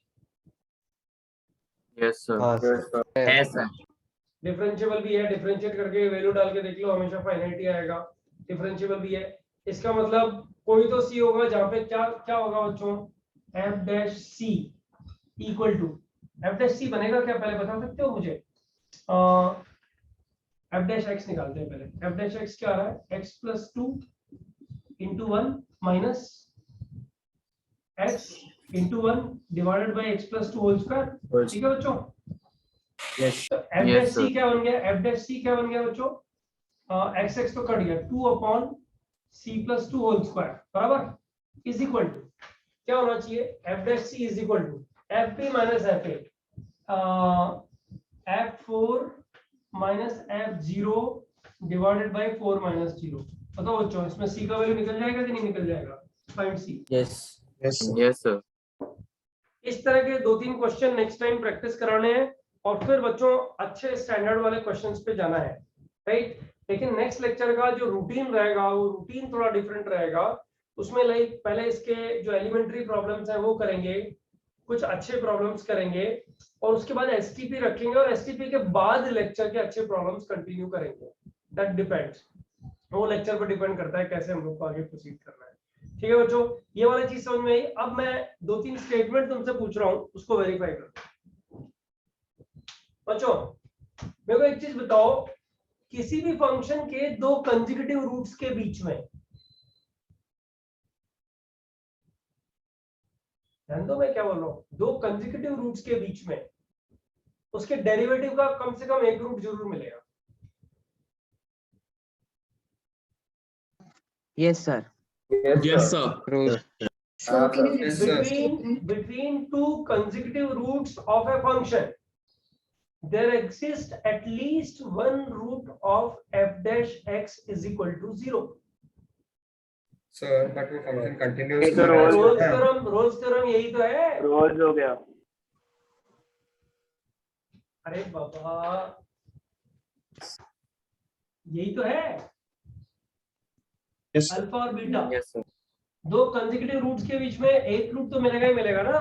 Yes sir. डिफरेंशिएबल भी है, डिफरेंशिएट करके वैल्यू डाल के देख लो, हमेशा फाइनाइट ही आएगा। डिफरेंशिएबल भी है, इसका मतलब कोई तो सी होगा जहाँ पे क्या क्या होगा बच्चों, F dash C equal to, F dash C बनेगा क्या पहले बता सकते हो मुझे? एफ डैश एक्स निकालते हैं पहले। एफ डैश एक्स क्या आ रहा है, X plus 2 into 1 minus X into 1 divided by X plus 2 whole square. ठीक है बच्चों? यस। एफ डैश सी क्या बन गया, एफ डैश सी क्या बन गया बच्चों, एक्स एक्स तो कट गया, 2 upon C plus 2 whole square बराबर इज इक्वल टू क्या होना चाहिए, F dash C is equal to F B minus F A, F 4 minus F 0 divided by 4 minus 0। बताओ बच्चों इसमें सी का वैल्यू निकल जाएगा कि नहीं निकल जाएगा? Find C. Yes yes sir. इस तरह के 2-3 क्वेश्चन नेक्स्ट टाइम प्रैक्टिस कराने हैं और फिर बच्चों अच्छे स्टैंडर्ड वाले क्वेश्चंस पे जाना है, राइट? लेकिन नेक्स्ट लेक्चर का जो रूटीन रहेगा वो रूटीन थोड़ा डिफरेंट रहेगा। उसमें लाइक पहले इसके जो एलिमेंट्री प्रॉब्लम्स हैं वो करेंगे, कुछ अच्छे प्रॉब्लम्स करेंगे और उसके बाद एसटीपी रखेंगे और एसटीपी के बाद लेक्चर के अच्छे प्रॉब्लम्स कंटिन्यू करेंगे। दैट डिपेंड्स, वो लेक्चर पर डिपेंड करता है कैसे हम लोग को आगे प्रोसीड करना है। ठीक है बच्चों, ये वाली चीज समझ में आई। अब मैं 2-3 स्टेटमेंट तुमसे पूछ रहा हूँ, उसको वेरीफाई करो। बच्चों मेरे को एक चीज बताओ, किसी भी फंक्शन के 2 कंसेक्यूटिव रूट्स के बीच में, ध्यान दो मैं क्या बोल रहा हूँ, 2 कंसेक्यूटिव रूट्स के बीच में उसके डेरिवेटिव का कम से कम एक रूट जरूर मिलेगा। Yes sir. Yes sir. Between 2 consecutive roots of a function, there exists at least one root of f dash x is equal to 0. Sir, but वो function continues. रोल्स थ्योरम यही तो है। Roles हो गया। अरे बाबा यही तो है, अल्फा और beta. Yes sir. 2 consecutive roots के बीच में एक रूट तो मिलेगा ही मिलेगा ना।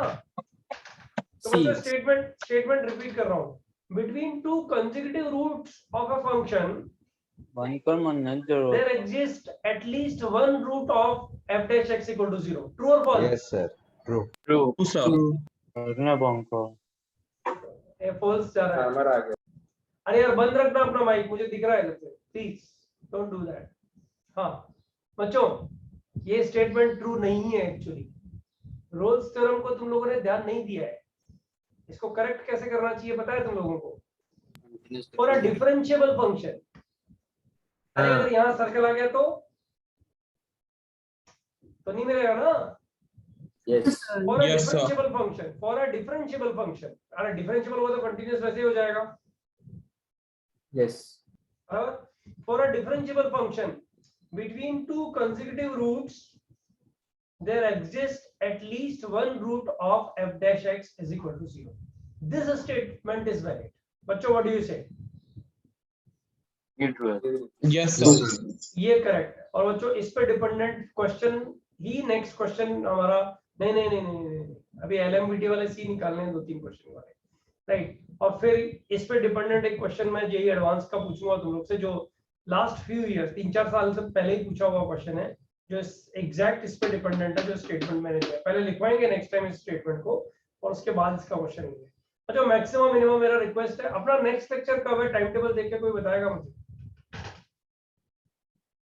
तो मैं स्टेटमेंट रिपीट कर रहा हूँ, between 2 consecutive roots of a function there exists at least one root of f dash x equal to 0. True or false? Yes sir. True. True sir. false जा रहा है। अरे यार बंद रखना अपना माइक, मुझे दिख रहा है इधर से, प्लीज डोंट डू दैट। हाँ बच्चों ये स्टेटमेंट ट्रू नहीं है एक्चुअली। रोल्स थ्योरम को तुम लोगों ने ध्यान नहीं दिया है, इसको करेक्ट कैसे करना चाहिए पता है तुम लोगों को? फॉर अ डिफरेंशिएबल फंक्शन, अरे अगर यहाँ सर्कल आ गया तो नहीं मिलेगा ना। Yes for a differentiable function, for a differentiable function, अरे डिफरेंशिएबल हुआ तो कंटीन्यूअस वैसे ही हो जाएगा। Yes for a differentiable function between 2 consecutive roots there exists at least one root of f dash x is equal to 0. This statement is valid. बच्चों what do you say? Yes sir. ये correct है। और बच्चों इस पे dependent question ही next question हमारा नहीं, अभी एलएमबीटी वाले सी निकालने हैं 2-3 क्वेश्चन वाले, राइट? और फिर इस पे डिपेंडेंट एक क्वेश्चन मैं जेईई एडवांस का पूछूंगा तुम लोग से, जो लास्ट फ्यू ईयर 3-4 साल से पहले ही पूछा हुआ क्वेश्चन है, जो एग्जैक्ट इस पे डिपेंडेंट है जो स्टेटमेंट मैंने दिया। पहले लिखवाएंगे नेक्स्ट टाइम इस स्टेटमेंट को और उसके बाद इसका क्वेश्चन होगा। अच्छा मैक्सिमम मिनिमम मेरा रिक्वेस्ट है, अपना नेक्स्ट लेक्चर कब है टाइम टेबल देख के कोई बताएगा मुझे?